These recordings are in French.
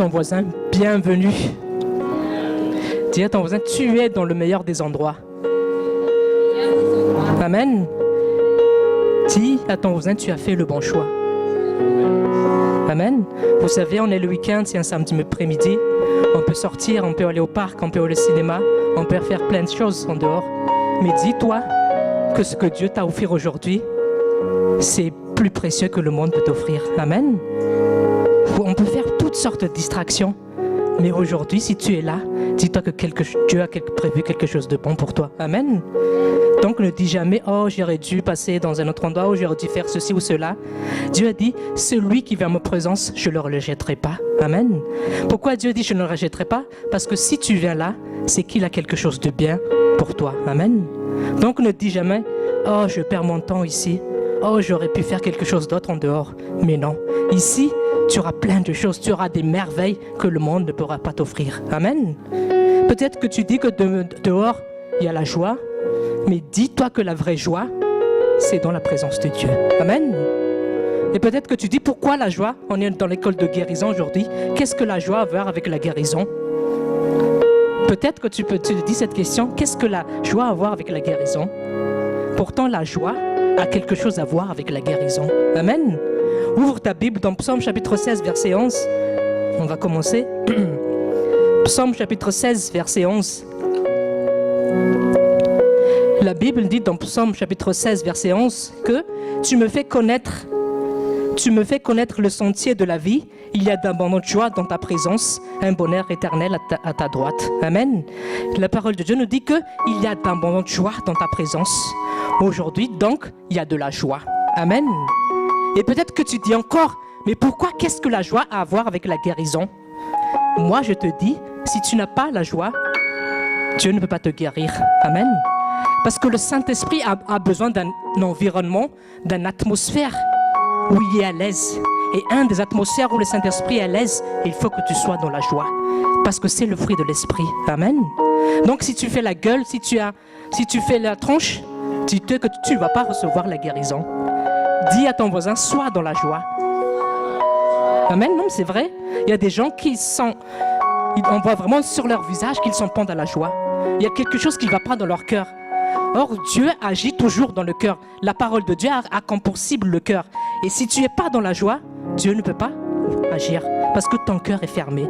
ton voisin, bienvenue. Dis à ton voisin, tu es dans le meilleur des endroits. Amen. Dis à ton voisin, tu as fait le bon choix. Amen. Vous savez, on est le week-end, c'est un samedi après-midi. On peut sortir, on peut aller au parc, on peut aller au cinéma, on peut faire plein de choses en dehors. Mais dis-toi que ce que Dieu t'a offert aujourd'hui, c'est plus précieux que le monde peut t'offrir. Amen. On peut faire toutes sortes de distractions. Mais aujourd'hui, si tu es là, dis-toi que Dieu a prévu quelque chose de bon pour toi. Amen. Donc ne dis jamais, oh j'aurais dû passer dans un autre endroit, ou j'aurais dû faire ceci ou cela. Dieu a dit, celui qui vient à ma présence, je ne le rejetterai pas. Amen. Pourquoi Dieu dit, je ne le rejetterai pas? Parce que si tu viens là, c'est qu'il a quelque chose de bien pour toi. Amen. Donc ne dis jamais, oh je perds mon temps ici, oh j'aurais pu faire quelque chose d'autre en dehors. Mais non, ici, tu auras plein de choses, tu auras des merveilles que le monde ne pourra pas t'offrir. Amen. Peut-être que tu dis que dehors, il y a la joie, mais dis-toi que la vraie joie, c'est dans la présence de Dieu. Amen. Et peut-être que tu dis, pourquoi la joie? On est dans l'école de guérison aujourd'hui. Qu'est-ce que la joie a à voir avec la guérison? Peut-être que tu te dis cette question, qu'est-ce que la joie a à voir avec la guérison? Pourtant, la joie a quelque chose à voir avec la guérison. Amen. Ouvre ta Bible dans Psaume chapitre 16, verset 11. On va commencer. Psaume chapitre 16, verset 11. La Bible dit dans Psaume chapitre 16, verset 11 que tu me fais connaître le sentier de la vie. Il y a d'abondantes joies dans ta présence, un bonheur éternel à ta droite. Amen. La parole de Dieu nous dit qu'il y a d'abondantes joies dans ta présence. Aujourd'hui, donc, il y a de la joie. Amen. Et peut-être que tu dis encore, mais pourquoi, qu'est-ce que la joie a à voir avec la guérison? Moi, je te dis, si tu n'as pas la joie, Dieu ne peut pas te guérir. Amen. Parce que le Saint-Esprit a besoin d'un environnement, d'une atmosphère où il est à l'aise. Et un des atmosphères où le Saint-Esprit est à l'aise, il faut que tu sois dans la joie. Parce que c'est le fruit de l'Esprit. Amen. Donc si tu fais la gueule, si tu fais la tronche, dis-toi que tu ne vas pas recevoir la guérison. Dis à ton voisin, sois dans la joie. Amen, non, c'est vrai. Il y a des gens on voit vraiment sur leur visage qu'ils sont pas dans la joie. Il y a quelque chose qui ne va pas dans leur cœur. Or, Dieu agit toujours dans le cœur. La parole de Dieu a comme pour cible le cœur. Et si tu n'es pas dans la joie, Dieu ne peut pas agir parce que ton cœur est fermé.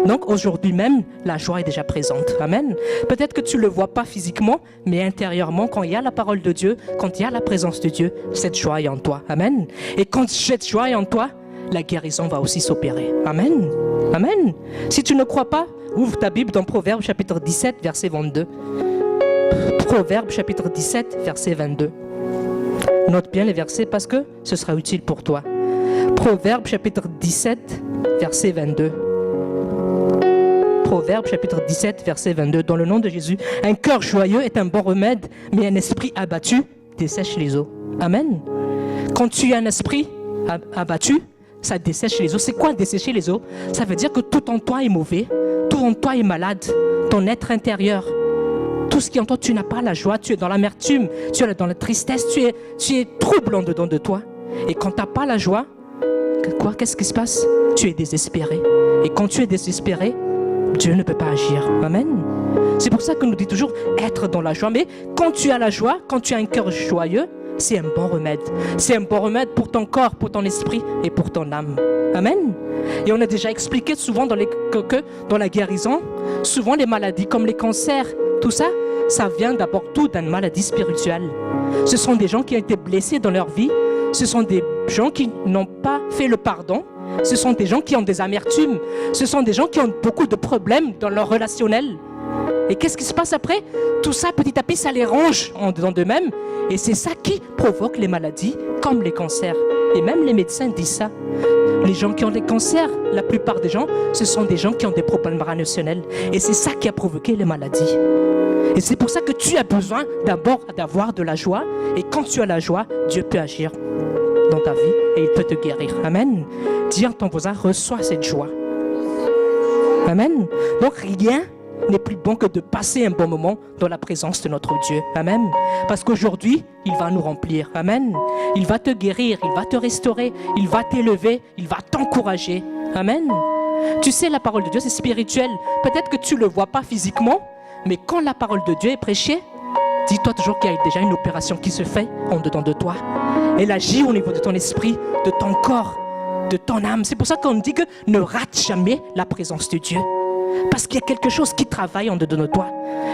Donc aujourd'hui même, la joie est déjà présente. Amen. Peut-être que tu ne le vois pas physiquement, mais intérieurement, quand il y a la parole de Dieu, quand il y a la présence de Dieu, cette joie est en toi. Amen. Et quand cette joie est en toi, la guérison va aussi s'opérer. Amen. Amen. Si tu ne crois pas, ouvre ta Bible dans Proverbes chapitre 17, verset 22. Proverbes chapitre 17, verset 22. Note bien les versets parce que ce sera utile pour toi. Proverbes chapitre 17, verset 22. Proverbes chapitre 17, verset 22. Dans le nom de Jésus, un cœur joyeux est un bon remède, mais un esprit abattu dessèche les eaux. Amen. Quand tu as un esprit abattu, ça dessèche les eaux. C'est quoi dessécher les eaux? Ça veut dire que tout en toi est mauvais, tout en toi est malade, ton être intérieur. Tout ce qui est en toi, tu n'as pas la joie, tu es dans l'amertume, tu es dans la tristesse, tu es troublant dedans de toi. Et quand tu n'as pas la joie, qu'est-ce qui se passe? Tu es désespéré. Et quand tu es désespéré, Dieu ne peut pas agir. Amen. C'est pour ça que nous dit toujours être dans la joie. Mais quand tu as la joie, quand tu as un cœur joyeux, c'est un bon remède. C'est un bon remède pour ton corps, pour ton esprit et pour ton âme. Amen. Et on a déjà expliqué souvent que dans la guérison, souvent les maladies comme les cancers, tout ça, ça vient d'abord tout d'une maladie spirituelle. Ce sont des gens qui ont été blessés dans leur vie. Ce sont des gens qui n'ont pas fait le pardon. Ce sont des gens qui ont des amertumes. Ce sont des gens qui ont beaucoup de problèmes dans leur relationnel. Et qu'est-ce qui se passe après? Tout ça, petit à petit, ça les ronge en dedans d'eux-mêmes. Et c'est ça qui provoque les maladies, comme les cancers. Et même les médecins disent ça. Les gens qui ont des cancers, la plupart des gens, ce sont des gens qui ont des problèmes relationnels. Et c'est ça qui a provoqué les maladies. Et c'est pour ça que tu as besoin d'abord d'avoir de la joie. Et quand tu as la joie, Dieu peut agir dans ta vie et il peut te guérir. Amen. Dis à ton voisin, reçois cette joie. Amen. Donc rien n'est plus bon que de passer un bon moment dans la présence de notre Dieu. Amen. Parce qu'aujourd'hui, il va nous remplir. Amen. Il va te guérir, il va te restaurer, il va t'élever, il va t'encourager. Amen. Tu sais, la parole de Dieu, c'est spirituel. Peut-être que tu ne le vois pas physiquement, mais quand la parole de Dieu est prêchée, dis-toi toujours qu'il y a déjà une opération qui se fait en dedans de toi. Elle agit au niveau de ton esprit, de ton corps, de ton âme. C'est pour ça qu'on dit que ne rate jamais la présence de Dieu. Parce qu'il y a quelque chose qui travaille en dedans de toi.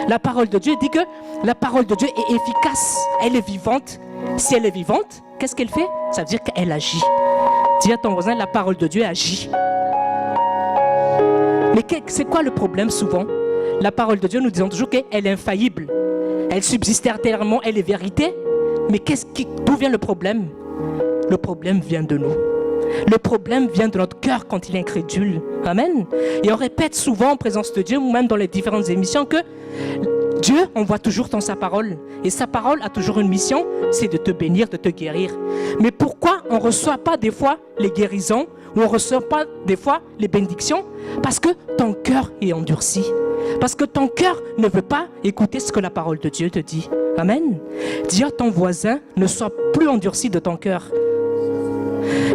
La parole de Dieu dit que la parole de Dieu est efficace. Elle est vivante. Si elle est vivante, qu'est-ce qu'elle fait? Ça veut dire qu'elle agit. Dis à ton voisin, la parole de Dieu agit. Mais c'est quoi le problème souvent? La parole de Dieu, nous disons toujours qu'elle est infaillible. Elle subsiste éternellement, elle est vérité. Mais d'où vient le problème? Le problème vient de nous. Le problème vient de notre cœur quand il est incrédule. Amen. Et on répète souvent en présence de Dieu, ou même dans les différentes émissions, que Dieu envoie toujours dans sa parole. Et sa parole a toujours une mission, c'est de te bénir, de te guérir. Mais pourquoi on ne reçoit pas des fois les guérisons, ou on ne reçoit pas des fois les bénédictions? Parce que ton cœur est endurci. Parce que ton cœur ne veut pas écouter ce que la parole de Dieu te dit. Amen. Dis à ton voisin, ne sois plus endurci de ton cœur.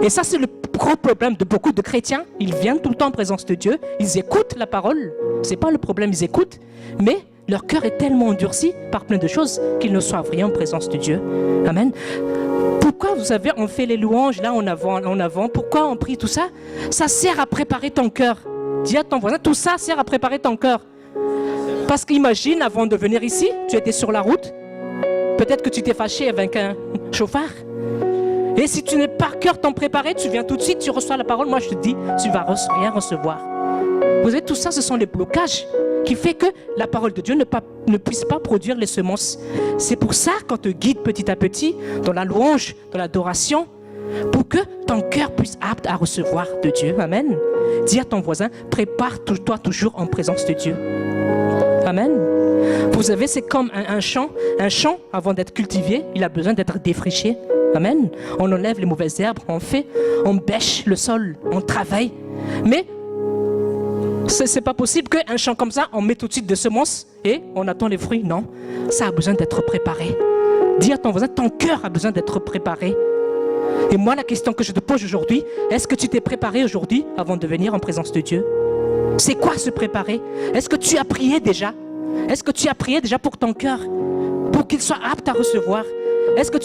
Et ça, c'est le gros problème de beaucoup de chrétiens. Ils viennent tout le temps en présence de Dieu, ils écoutent la parole. Ce n'est pas le problème, ils écoutent, mais leur cœur est tellement endurci par plein de choses qu'ils ne soient rien en présence de Dieu. Amen. Pourquoi, vous savez, on fait les louanges là en avant, pourquoi on prie tout ça? Ça sert à préparer ton cœur. Dis à ton voisin, tout ça sert à préparer ton cœur. Parce qu'imagine, avant de venir ici, tu étais sur la route, peut-être que tu t'es fâché avec un chauffard. Et si tu n'es pas cœur t'en préparé, tu viens tout de suite, tu reçois la parole, moi je te dis, tu ne vas rien recevoir. Vous savez, tout ça, ce sont les blocages qui font que la parole de Dieu ne puisse pas produire les semences. C'est pour ça qu'on te guide petit à petit dans la louange, dans l'adoration, pour que ton cœur puisse être apte à recevoir de Dieu. Amen. Dis à ton voisin, prépare-toi toujours en présence de Dieu. Amen. Vous savez, c'est comme un champ. Un champ, avant d'être cultivé, il a besoin d'être défriché. Amen. On enlève les mauvaises herbes, on bêche le sol, on travaille. Mais c'est pas possible qu'un champ comme ça, on met tout de suite des semences et on attend les fruits. Non, ça a besoin d'être préparé. Dis à ton voisin, ton cœur a besoin d'être préparé. Et moi, la question que je te pose aujourd'hui, est-ce que tu t'es préparé aujourd'hui avant de venir en présence de Dieu? C'est quoi se préparer? Est-ce que tu as prié déjà? Est-ce que tu as prié déjà pour ton cœur? Pour qu'il soit apte à recevoir? Est-ce que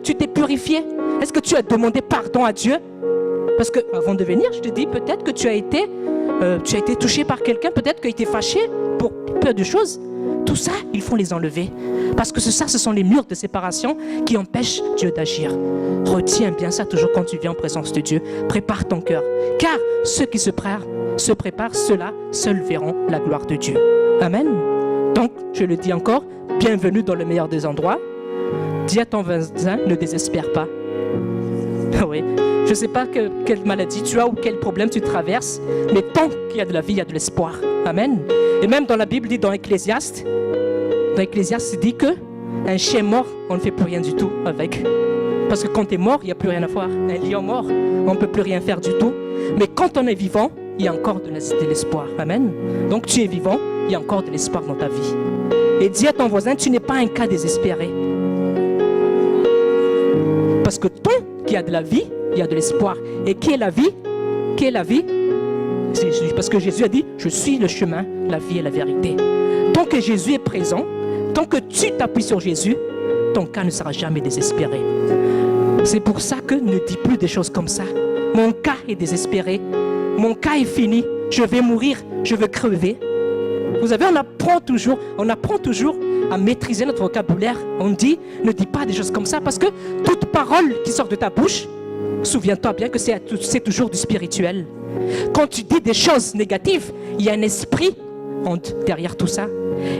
tu t'es purifié? Est-ce que tu as demandé pardon à Dieu? Parce que avant de venir, je te dis, peut-être que tu as été touché par quelqu'un, peut-être que tu as été fâché pour peu de choses. Tout ça, il faut les enlever. Parce que ce sont les murs de séparation qui empêchent Dieu d'agir. Retiens bien ça toujours quand tu viens en présence de Dieu. Prépare ton cœur. Car ceux qui se préparent, ceux-là seuls verront la gloire de Dieu. Amen. Donc, je le dis encore, bienvenue dans le meilleur des endroits. Dis à ton voisin, ne désespère pas. Oui. Je ne sais pas quelle maladie tu as ou quel problème tu traverses, mais tant qu'il y a de la vie, il y a de l'espoir. Amen. Et même dans la Bible, dit dans Ecclésiaste, il dit qu'un chien mort, on ne fait plus rien du tout avec. Parce que quand tu es mort, il n'y a plus rien à faire. Un lion mort, on ne peut plus rien faire du tout. Mais quand on est vivant, il y a encore de l'espoir. Amen. Donc tu es vivant, il y a encore de l'espoir dans ta vie. Et dis à ton voisin, tu n'es pas un cas désespéré. Parce que tant qu'il y a de la vie, il y a de l'espoir. Et qui est la vie? Qui est la vie? C'est Jésus. Parce que Jésus a dit, je suis le chemin, la vie et la vérité. Tant que Jésus est présent, tant que tu t'appuies sur Jésus, ton cas ne sera jamais désespéré. C'est pour ça que ne dis plus des choses comme ça. Mon cas est désespéré. Mon cas est fini. Je vais mourir. Je vais crever. Vous savez, on apprend toujours à maîtriser notre vocabulaire. On dit, ne dis pas des choses comme ça parce que toute parole qui sort de ta bouche, souviens-toi bien que c'est toujours du spirituel. Quand tu dis des choses négatives, il y a un esprit derrière tout ça.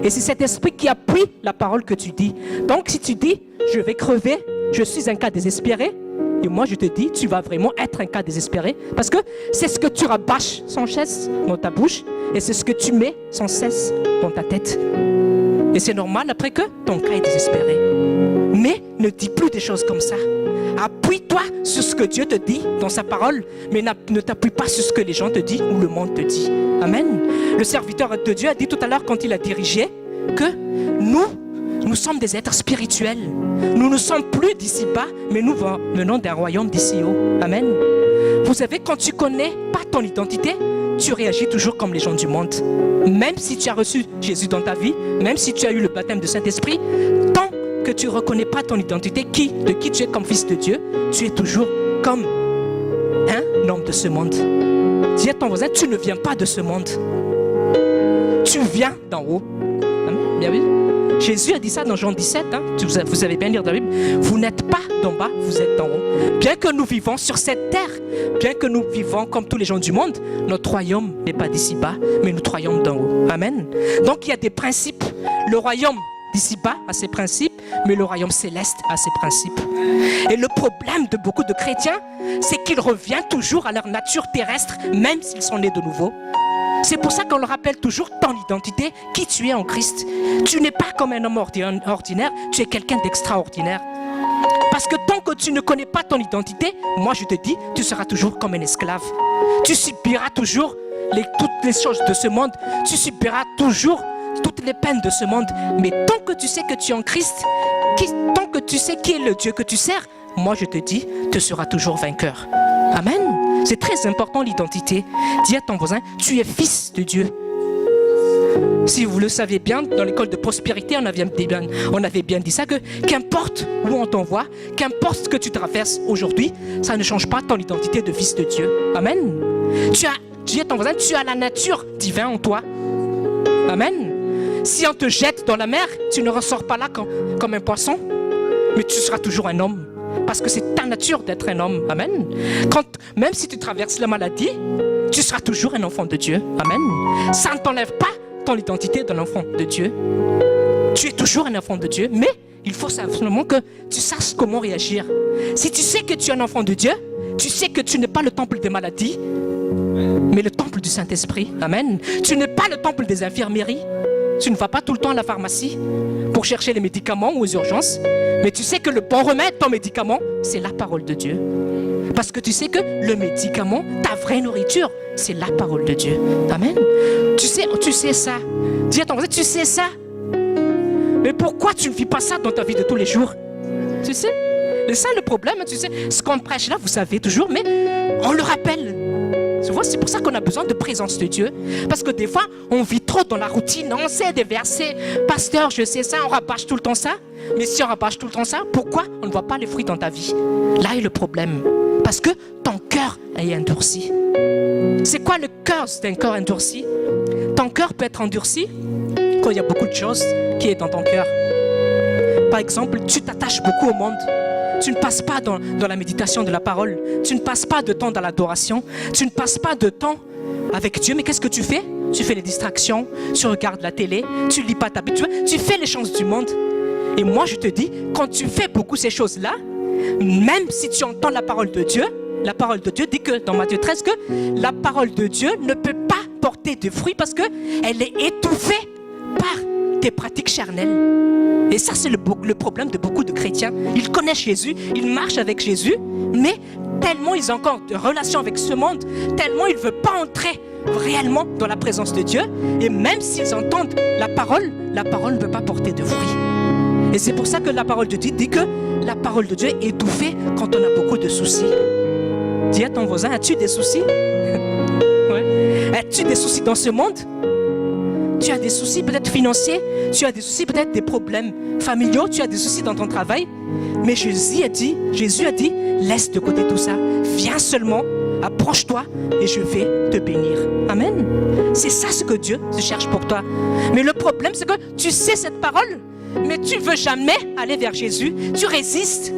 Et c'est cet esprit qui appuie la parole que tu dis. Donc si tu dis, je vais crever, je suis un cas désespéré, et moi je te dis, tu vas vraiment être un cas désespéré, parce que c'est ce que tu rabâches sans cesse dans ta bouche, et c'est ce que tu mets sans cesse dans ta tête. Et c'est normal après que ton cas est désespéré. Mais ne dis plus des choses comme ça. Appuie-toi sur ce que Dieu te dit dans sa parole, mais ne t'appuie pas sur ce que les gens te disent ou le monde te dit. Amen. Le serviteur de Dieu a dit tout à l'heure quand il a dirigé que nous sommes des êtres spirituels. Nous ne sommes plus d'ici-bas, mais nous venons d'un royaume d'ici-haut. Amen. Vous savez, quand tu connais pas ton identité, tu réagis toujours comme les gens du monde. Même si tu as reçu Jésus dans ta vie, même si tu as eu le baptême de Saint-Esprit, tant que tu ne reconnais pas ton identité, de qui tu es comme fils de Dieu, tu es toujours comme un homme de ce monde. Dis à ton voisin, tu ne viens pas de ce monde. Tu viens d'en haut. Amen. Bien vu. Jésus a dit ça dans Jean 17, vous avez bien lire dans la Bible, vous n'êtes pas d'en bas, vous êtes d'en haut. Bien que nous vivons sur cette terre, bien que nous vivons comme tous les gens du monde, notre royaume n'est pas d'ici-bas, mais notre royaume d'en haut. Amen. Donc il y a des principes. Le royaume d'ici-bas a ses principes, mais le royaume céleste a ses principes. Et le problème de beaucoup de chrétiens, c'est qu'ils reviennent toujours à leur nature terrestre, même s'ils sont nés de nouveau. C'est pour ça qu'on leur rappelle toujours ton identité, qui tu es en Christ. Tu n'es pas comme un homme ordinaire, tu es quelqu'un d'extraordinaire. Parce que tant que tu ne connais pas ton identité, moi je te dis, tu seras toujours comme un esclave. Tu subiras toujours toutes les choses de ce monde, tu subiras toujours toutes les peines de ce monde. Mais tant que tu sais que tu es en Christ, tant que tu sais qui est le Dieu que tu sers, moi je te dis, tu seras toujours vainqueur. Amen. C'est très important l'identité. Dis à ton voisin, tu es fils de Dieu. Si vous le saviez bien, dans l'école de prospérité, on avait bien dit ça, que qu'importe où on t'envoie, qu'importe ce que tu traverses aujourd'hui, ça ne change pas ton identité de fils de Dieu. Amen. Dis à ton voisin, tu as la nature divine en toi. Amen. Si on te jette dans la mer, tu ne ressors pas là comme un poisson, mais tu seras toujours un homme. Parce que c'est ta nature d'être un homme. Amen. Même si tu traverses la maladie, tu seras toujours un enfant de Dieu. Amen. Ça ne t'enlève pas ton identité d'un enfant de Dieu. Tu es toujours un enfant de Dieu, mais il faut simplement que tu saches comment réagir. Si tu sais que tu es un enfant de Dieu, tu sais que tu n'es pas le temple des maladies, mais le temple du Saint-Esprit. Amen. Tu n'es pas le temple des infirmeries. Tu ne vas pas tout le temps à la pharmacie pour chercher les médicaments ou aux urgences. Mais tu sais que le bon remède, ton médicament, c'est la parole de Dieu. Parce que tu sais que le médicament, ta vraie nourriture, c'est la parole de Dieu. Amen. Tu sais ça. Dis à ton voisin, tu sais ça. Mais pourquoi tu ne vis pas ça dans ta vie de tous les jours? Tu sais? C'est ça le problème, tu sais. Ce qu'on prêche là, vous savez toujours, mais on le rappelle. Tu vois, c'est pour ça qu'on a besoin de présence de Dieu. Parce que des fois, on vit trop dans la routine. On sait des versets. Pasteur, je sais ça, on rabâche tout le temps ça. Mais si on rabâche tout le temps ça, pourquoi on ne voit pas les fruits dans ta vie? Là est le problème. Parce que ton cœur est endurci. C'est quoi le cœur d'un corps endurci? Ton cœur peut être endurci quand il y a beaucoup de choses qui est dans ton cœur. Par exemple, tu t'attaches beaucoup au monde. Tu ne passes pas dans la méditation de la parole. Tu ne passes pas de temps dans l'adoration. Tu ne passes pas de temps avec Dieu. Mais qu'est-ce que tu fais? Tu fais les distractions, tu regardes la télé, tu lis pas ta Bible, tu fais les choses du monde. Et moi, je te dis, quand tu fais beaucoup ces choses-là, même si tu entends la parole de Dieu dit que, dans Matthieu 13, que la parole de Dieu ne peut pas porter de fruits parce qu'elle est étouffée par tes pratiques charnelles. Et ça, c'est le problème de beaucoup de chrétiens. Ils connaissent Jésus, ils marchent avec Jésus, mais tellement ils ont encore de relations avec ce monde, tellement ils ne veulent pas entrer réellement dans la présence de Dieu. Et même s'ils entendent la parole ne peut pas porter de fruits. Et c'est pour ça que la parole de Dieu dit que la parole de Dieu est étouffée quand on a beaucoup de soucis. Dis à ton voisin, as-tu des soucis? Ouais. As-tu des soucis dans ce monde? Tu as des soucis peut-être financiers, tu as des soucis peut-être des problèmes familiaux, tu as des soucis dans ton travail. Mais Jésus a dit, laisse de côté tout ça. Viens seulement, approche-toi et je vais te bénir. Amen. C'est ça ce que Dieu se cherche pour toi. Mais le problème, c'est que tu sais cette parole, mais tu ne veux jamais aller vers Jésus. Tu résistes.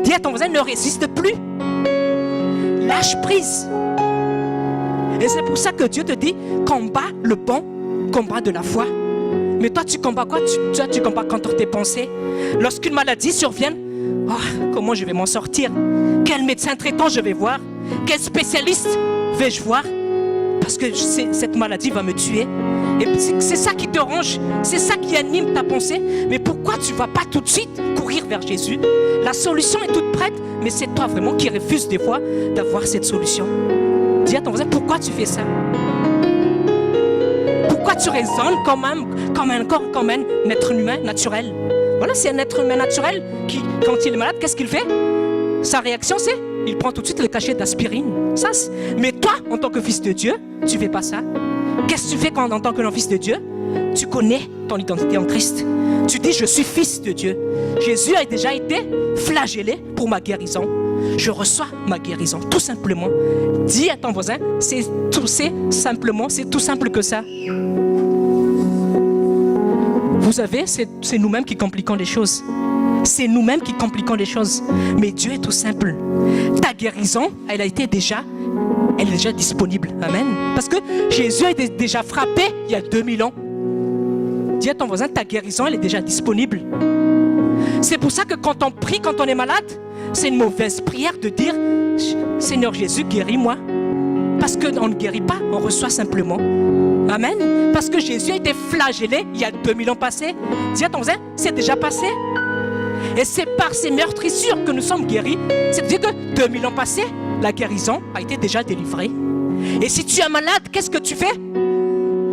Dis à ton voisin, ne résiste plus. Lâche prise. Et c'est pour ça que Dieu te dit, combat le bon combat de la foi. Mais toi, tu combats quoi? Tu combats contre tes pensées. Lorsqu'une maladie survient, comment je vais m'en sortir? Quel médecin traitant je vais voir? Quel spécialiste vais-je voir? Parce que cette maladie va me tuer. Et c'est ça qui te ronge, c'est ça qui anime ta pensée. Mais pourquoi tu ne vas pas tout de suite courir vers Jésus? La solution est toute prête, mais c'est toi vraiment qui refuses des fois d'avoir cette solution. Dis à ton voisin, pourquoi tu fais ça? Pourquoi tu raisonnes comme un être humain naturel? Voilà, c'est un être humain naturel qui, quand il est malade, qu'est-ce qu'il fait? Sa réaction, c'est il prend tout de suite le cachet d'aspirine. Mais toi, en tant que fils de Dieu, tu ne fais pas ça. Qu'est-ce que tu fais en tant que fils de Dieu? Tu connais ton identité en Christ. Tu dis, je suis fils de Dieu. Jésus a déjà été flagellé pour ma guérison. Je reçois ma guérison, tout simplement. Dis à ton voisin, c'est tout simple que ça. Vous savez, c'est nous-mêmes qui compliquons les choses. C'est nous-mêmes qui compliquons les choses. Mais Dieu est tout simple. Ta guérison, elle est déjà disponible. Amen. Parce que Jésus a été déjà frappé il y a 2000 ans. Dis à ton voisin, ta guérison, elle est déjà disponible. C'est pour ça que quand on prie, quand on est malade, c'est une mauvaise prière de dire, Seigneur Jésus, guéris-moi. Parce qu'on ne guérit pas, on reçoit simplement. Amen. Parce que Jésus a été flagellé il y a 2000 ans passés. Dis à ton voisin, c'est déjà passé. Et c'est par ces meurtrissures que nous sommes guéris. C'est-à-dire que 2000 ans passés, la guérison a été déjà délivrée. Et si tu es malade, qu'est-ce que tu fais?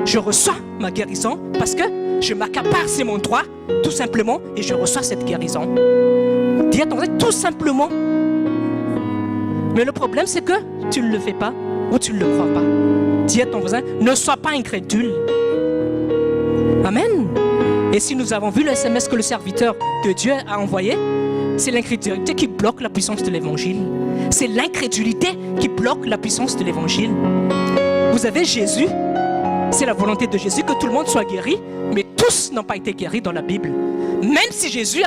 Je reçois ma guérison parce que je m'accapare, c'est mon droit, tout simplement, et je reçois cette guérison. Dis à ton voisin, tout simplement. Mais le problème, c'est que tu ne le fais pas ou tu ne le crois pas. Dis à ton voisin, ne sois pas incrédule. Amen. Et si nous avons vu le SMS que le serviteur de Dieu a envoyé, c'est l'incrédulité qui bloque la puissance de l'évangile. C'est l'incrédulité qui bloque la puissance de l'évangile. Vous avez Jésus, c'est la volonté de Jésus que tout le monde soit guéri, mais tous n'ont pas été guéris dans la Bible. Même si Jésus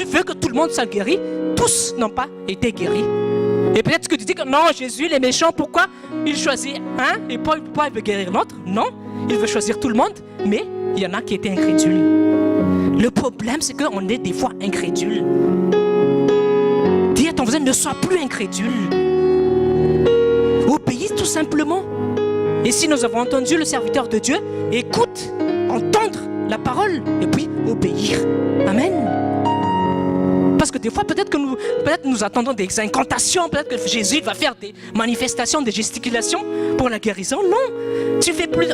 veut que tout le monde soit guéri, tous n'ont pas été guéris. Et peut-être que tu dis que non, Jésus, il est méchant, pourquoi il choisit un et pourquoi il veut guérir l'autre? Non, il veut choisir tout le monde, mais il y en a qui étaient incrédules. Le problème, c'est qu'on est des fois incrédules. Dis à ton voisin, ne sois plus incrédule. Obéis tout simplement. Et si nous avons entendu le serviteur de Dieu, écoute, entendre la parole et puis obéir. Amen. Parce que des fois, peut-être nous attendons des incantations, peut-être que Jésus va faire des manifestations, des gesticulations pour la guérison. Non,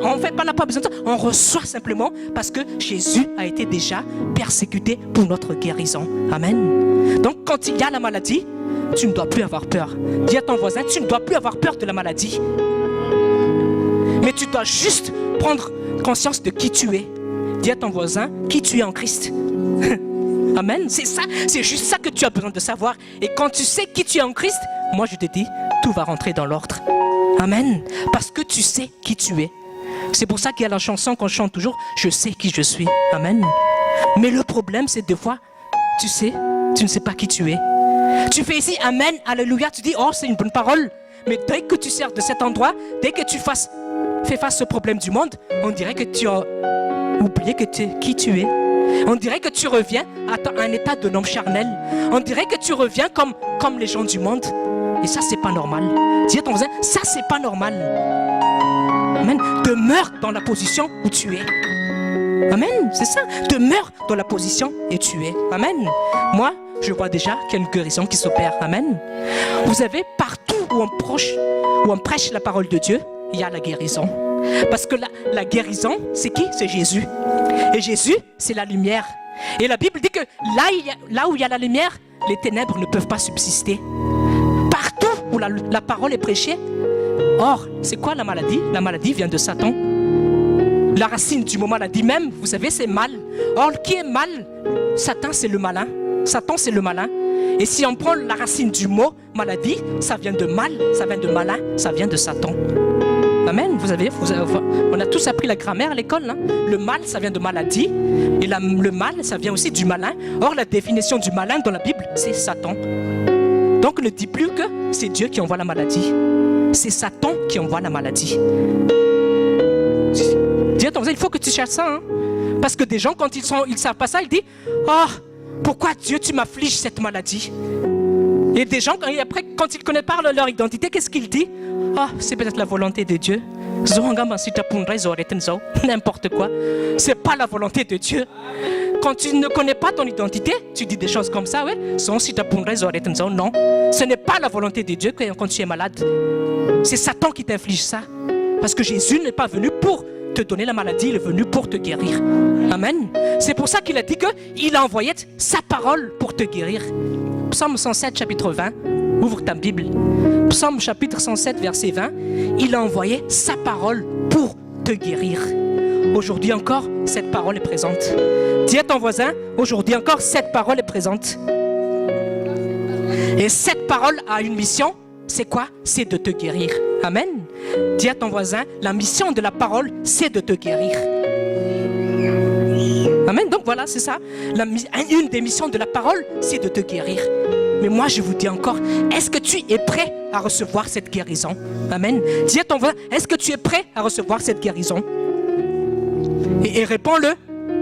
on n'a pas besoin de ça. On reçoit simplement parce que Jésus a été déjà persécuté pour notre guérison. Amen. Donc, quand il y a la maladie, tu ne dois plus avoir peur. Dis à ton voisin, tu ne dois plus avoir peur de la maladie. Mais tu dois juste prendre conscience de qui tu es. Dis à ton voisin, qui tu es en Christ. Amen, c'est ça, c'est juste ça que tu as besoin de savoir. Et quand tu sais qui tu es en Christ, moi je te dis, tout va rentrer dans l'ordre. Amen, parce que tu sais qui tu es. C'est pour ça qu'il y a la chanson qu'on chante toujours, je sais qui je suis. Amen. Mais le problème, c'est des fois, tu ne sais pas qui tu es. Tu fais ici, Amen, Alléluia, tu dis, oh c'est une bonne parole. Mais dès que tu sers de cet endroit, dès que tu fais face au problème du monde, on dirait que tu as oublié qui tu es. On dirait que tu reviens à un état de homme charnel. On dirait que tu reviens comme les gens du monde. Et ça, c'est pas normal. Dis à ton voisin, ça, c'est pas normal. Amen. Demeure dans la position où tu es. Amen, c'est ça. Demeure dans la position où tu es. Amen. Moi, je vois déjà qu'il y a une guérison qui s'opère. Amen. Vous savez, partout où on prêche la parole de Dieu, il y a la guérison. Parce que la guérison, c'est qui? C'est Jésus. Et Jésus, c'est la lumière. Et la Bible dit que là où il y a la lumière, les ténèbres ne peuvent pas subsister. Partout où la parole est prêchée. Or, c'est quoi la maladie? La maladie vient de Satan. La racine du mot maladie même, vous savez, c'est mal. Or, qui est mal? Satan, c'est le malin. Satan, c'est le malin. Et si on prend la racine du mot maladie, ça vient de mal, ça vient de malin, ça vient de Satan. Amen. On a tous appris la grammaire à l'école. Hein? Le mal, ça vient de maladie. Et le mal, ça vient aussi du malin. Or, la définition du malin dans la Bible, c'est Satan. Donc, ne dis plus que c'est Dieu qui envoie la maladie. C'est Satan qui envoie la maladie. Dis à ton voisin, il faut que tu cherches ça. Hein? Parce que des gens, quand ils savent pas ça, ils disent « Oh, pourquoi Dieu, tu m'affliges cette maladie ?» Et des gens, après, quand ils ne connaissent pas leur identité, qu'est-ce qu'ils disent? Ah, c'est peut-être la volonté de Dieu. N'importe quoi. C'est pas la volonté de Dieu. Quand tu ne connais pas ton identité, tu dis des choses comme ça, ouais. Non, ce n'est pas la volonté de Dieu quand tu es malade. C'est Satan qui t'inflige ça. Parce que Jésus n'est pas venu pour te donner la maladie, il est venu pour te guérir. Amen. C'est pour ça qu'il a dit qu'il a envoyé sa parole pour te guérir. Psaume 107, chapitre 20. Ouvre ta Bible. Psaume chapitre 107, verset 20, il a envoyé sa parole pour te guérir. Aujourd'hui encore, cette parole est présente. Dis à ton voisin, aujourd'hui encore, cette parole est présente. Et cette parole a une mission, c'est quoi? C'est de te guérir. Amen. Dis à ton voisin, la mission de la parole, c'est de te guérir. Amen. Donc voilà, c'est ça. Une des missions de la parole, c'est de te guérir. Mais moi, je vous dis encore, est-ce que tu es prêt à recevoir cette guérison? Amen. Dis à ton voisin, est-ce que tu es prêt à recevoir cette guérison? Et réponds-le.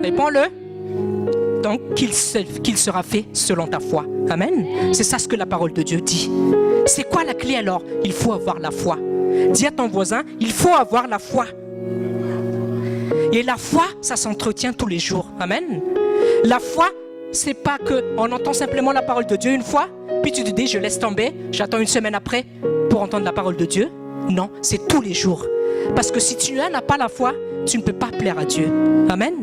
Réponds-le. Donc, qu'il sera fait selon ta foi. Amen. C'est ça ce que la parole de Dieu dit. C'est quoi la clé alors? Il faut avoir la foi. Dis à ton voisin, il faut avoir la foi. Et la foi, ça s'entretient tous les jours. Amen. La foi, c'est pas qu'on entend simplement la parole de Dieu une fois, puis tu te dis, je laisse tomber, j'attends une semaine après pour entendre la parole de Dieu. Non, c'est tous les jours. Parce que si tu n'as pas la foi, tu ne peux pas plaire à Dieu. Amen.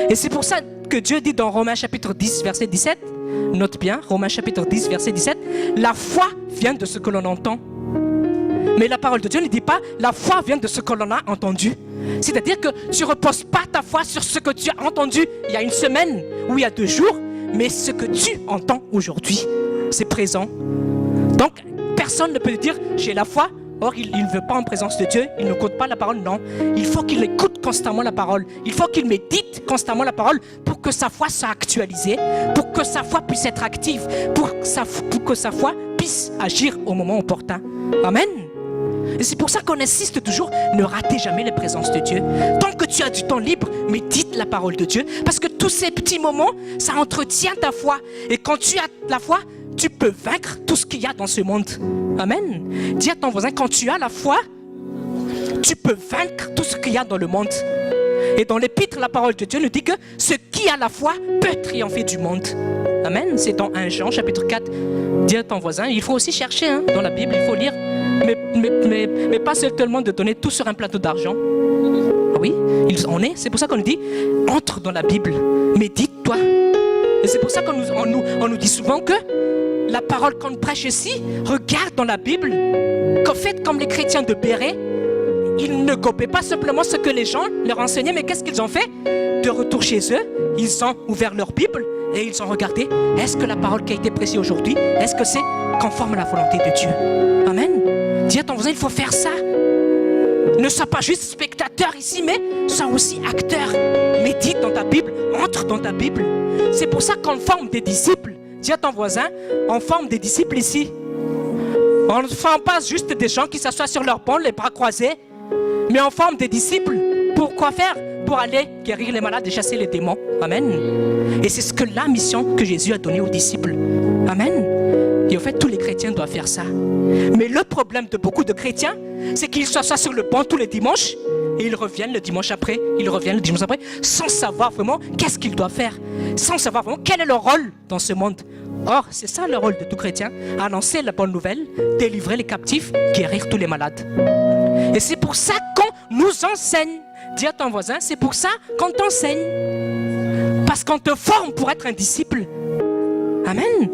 Et c'est pour ça que Dieu dit dans Romains chapitre 10, verset 17, note bien, Romains chapitre 10, verset 17, la foi vient de ce que l'on entend. Mais la parole de Dieu ne dit pas, la foi vient de ce que l'on a entendu. C'est-à-dire que tu ne reposes pas ta foi sur ce que tu as entendu il y a une semaine ou il y a 2 jours, mais ce que tu entends aujourd'hui, c'est présent. Donc, personne ne peut te dire, j'ai la foi, or il ne veut pas en présence de Dieu, il ne compte pas la parole, non. Il faut qu'il écoute constamment la parole, il faut qu'il médite constamment la parole pour que sa foi soit actualisée, pour que sa foi puisse être active, pour que sa foi puisse agir au moment opportun. Amen. Et c'est pour ça qu'on insiste toujours, ne ratez jamais les présences de Dieu. Tant que tu as du temps libre, médite la parole de Dieu. Parce que tous ces petits moments, ça entretient ta foi. Et quand tu as la foi, tu peux vaincre tout ce qu'il y a dans ce monde. Amen. Dis à ton voisin, quand tu as la foi, tu peux vaincre tout ce qu'il y a dans le monde. Et dans l'épître, la parole de Dieu nous dit que ce qui a la foi peut triompher du monde. Amen. C'est dans 1 Jean, chapitre 4. Dis à ton voisin, il faut aussi chercher dans la Bible, il faut lire. Mais pas seulement de donner tout sur un plateau d'argent. Oui, c'est pour ça qu'on nous dit, entre dans la Bible, médite-toi. Et c'est pour ça qu'on nous dit souvent que la parole qu'on prêche ici, regarde dans la Bible, qu'en fait, comme les chrétiens de Béret, ils ne copiaient pas simplement ce que les gens leur enseignaient, mais qu'est-ce qu'ils ont fait? De retour chez eux, ils ont ouvert leur Bible et ils ont regardé, est-ce que la parole qui a été prêchée aujourd'hui, est-ce que c'est conforme à la volonté de Dieu? Amen. Dis à ton voisin, il faut faire ça. Ne sois pas juste spectateur ici, mais sois aussi acteur. Médite dans ta Bible, entre dans ta Bible. C'est pour ça qu'on forme des disciples. Dis à ton voisin, on forme des disciples ici. On ne forme pas juste des gens qui s'assoient sur leur banc, les bras croisés, mais on forme des disciples. Pour quoi faire? Pour aller guérir les malades et chasser les démons. Amen. Et c'est ce que la mission que Jésus a donnée aux disciples. Amen. Et en fait, tous les chrétiens doivent faire ça. Mais le problème de beaucoup de chrétiens, c'est qu'ils s'assoient sur le banc tous les dimanches et ils reviennent le dimanche après, sans savoir vraiment qu'est-ce qu'ils doivent faire, sans savoir vraiment quel est leur rôle dans ce monde. Or, c'est ça le rôle de tout chrétien, annoncer la bonne nouvelle, délivrer les captifs, guérir tous les malades. Et c'est pour ça qu'on nous enseigne. Dis à ton voisin, c'est pour ça qu'on t'enseigne. Parce qu'on te forme pour être un disciple. Amen.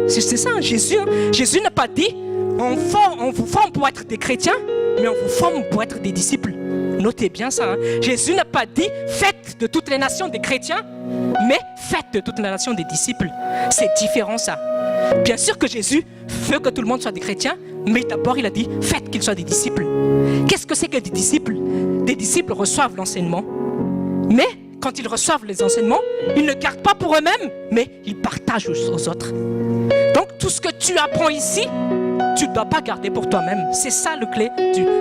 C'est ça, Jésus. Jésus n'a pas dit, on vous forme pour être des chrétiens, mais on vous forme pour être des disciples. Notez bien ça. Jésus n'a pas dit, faites de toutes les nations des chrétiens, mais faites de toutes les nations des disciples. C'est différent ça. Bien sûr que Jésus veut que tout le monde soit des chrétiens, mais d'abord il a dit, faites qu'ils soient des disciples. Qu'est-ce que c'est que des disciples? Des disciples reçoivent l'enseignement, mais quand ils reçoivent les enseignements, ils ne gardent pas pour eux-mêmes, mais ils partagent aux autres. Donc tout ce que tu apprends ici, tu ne dois pas garder pour toi-même. C'est ça le clé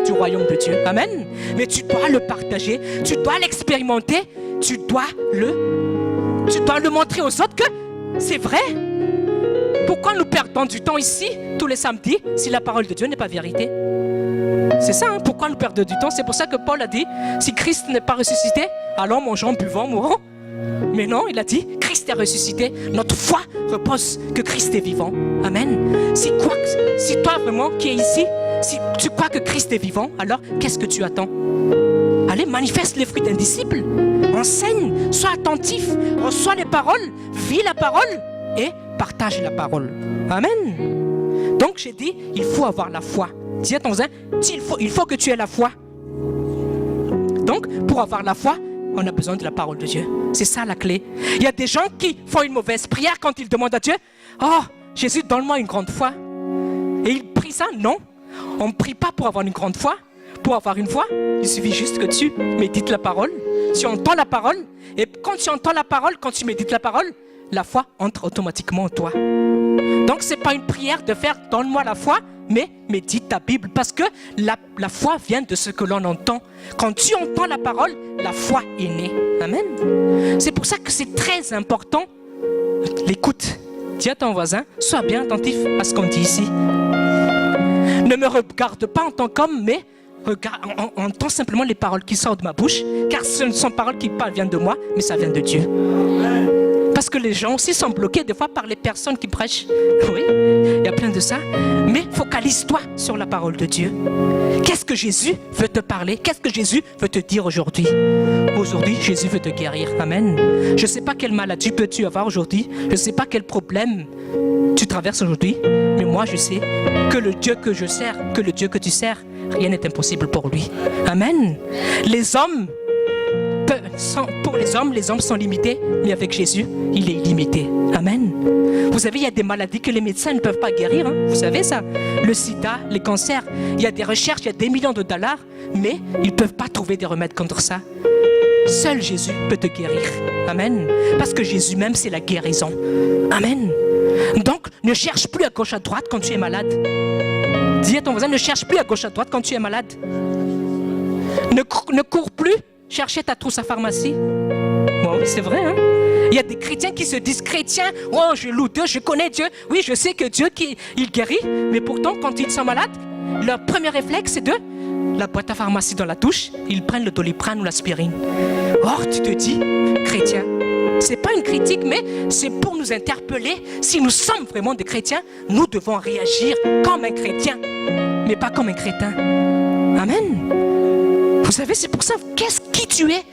du royaume de Dieu. Amen. Mais tu dois le partager, tu dois l'expérimenter, tu dois le montrer aux autres que c'est vrai. Pourquoi nous perdons du temps ici, tous les samedis, si la parole de Dieu n'est pas vérité? C'est ça, pourquoi nous perdons du temps? C'est pour ça que Paul a dit, si Christ n'est pas ressuscité, alors mangeons, buvons, mourons. Mais non, il a dit, Christ est ressuscité. Notre foi repose que Christ est vivant. Amen. Si toi vraiment qui es ici, si tu crois que Christ est vivant, alors qu'est-ce que tu attends? Allez, manifeste les fruits d'un disciple. Enseigne, sois attentif, reçois les paroles, vis la parole et partage la parole. Amen. Donc j'ai dit, il faut avoir la foi. Dis à ton voisin, il faut que tu aies la foi. Donc, pour avoir la foi, on a besoin de la parole de Dieu. C'est ça la clé. Il y a des gens qui font une mauvaise prière quand ils demandent à Dieu, « Oh, Jésus, donne-moi une grande foi. » Et ils prient ça? Non. On ne prie pas pour avoir une grande foi. Pour avoir une foi, il suffit juste que tu médites la parole. Tu entends la parole. Et quand tu entends la parole, quand tu médites la parole, la foi entre automatiquement en toi. Donc, ce n'est pas une prière de faire « Donne-moi la foi », mais médite ta Bible. Parce que la foi vient de ce que l'on entend. Quand tu entends la parole, la foi est née. Amen. C'est pour ça que c'est très important l'écoute. Dis à ton voisin, sois bien attentif à ce qu'on dit ici. Ne me regarde pas en tant qu'homme, mais entends simplement les paroles qui sortent de ma bouche, car ce ne sont paroles qui viennent de moi, mais ça vient de Dieu. Parce que les gens aussi sont bloqués des fois par les personnes qui prêchent. Oui, il y a plein de ça. Mais focalise-toi sur la parole de Dieu. Qu'est-ce que Jésus veut te parler? Qu'est-ce que Jésus veut te dire aujourd'hui? Aujourd'hui, Jésus veut te guérir. Amen. Je ne sais pas quelle maladie peux-tu avoir aujourd'hui. Je ne sais pas quel problème tu traverses aujourd'hui. Mais moi, je sais que le Dieu que je sers, que le Dieu que tu sers, rien n'est impossible pour lui. Amen. Pour les hommes sont limités, mais avec Jésus, il est illimité. Amen. Vous savez, il y a des maladies que les médecins ne peuvent pas guérir. Hein? Vous savez ça? Le sida, les cancers. Il y a des recherches, il y a des millions de dollars, mais ils ne peuvent pas trouver des remèdes contre ça. Seul Jésus peut te guérir. Amen. Parce que Jésus même, c'est la guérison. Amen. Donc, ne cherche plus à gauche à droite quand tu es malade. Dis à ton voisin, ne cherche plus à gauche à droite quand tu es malade. Ne cours plus chercher ta trousse à pharmacie. Bon, oui, c'est vrai. Hein? Il y a des chrétiens qui se disent chrétiens. Oh, je loue Dieu, je connais Dieu. Oui, je sais que Dieu, il guérit. Mais pourtant, quand ils sont malades, leur premier réflexe, c'est de la boîte à pharmacie dans la douche. Ils prennent le Doliprane ou l'aspirine. Or, tu te dis, chrétien. C'est pas une critique, mais c'est pour nous interpeller. Si nous sommes vraiment des chrétiens, nous devons réagir comme un chrétien, mais pas comme un crétin. Amen. Vous savez, c'est pour ça, qui tu es?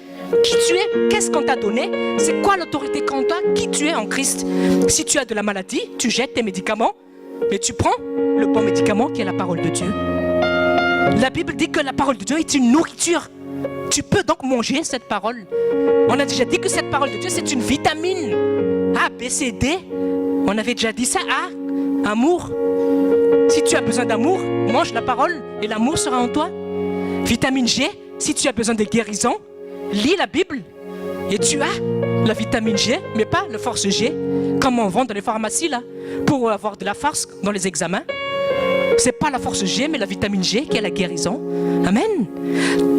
Qu'est-ce qu'on t'a donné? C'est quoi l'autorité qu'on t'a? Qui tu es en Christ? Si tu as de la maladie, tu jettes tes médicaments, mais tu prends le bon médicament qui est la parole de Dieu. La Bible dit que la parole de Dieu est une nourriture. Tu peux donc manger cette parole. On a déjà dit que cette parole de Dieu, c'est une vitamine. A, B, C, D. On avait déjà dit ça. A, amour. Si tu as besoin d'amour, mange la parole et l'amour sera en toi. Vitamine G, si tu as besoin de guérison, lis la Bible et tu as la vitamine G, mais pas la force G, comme on vend dans les pharmacies là, pour avoir de la force dans les examens. C'est pas la force G, mais la vitamine G qui est la guérison. Amen.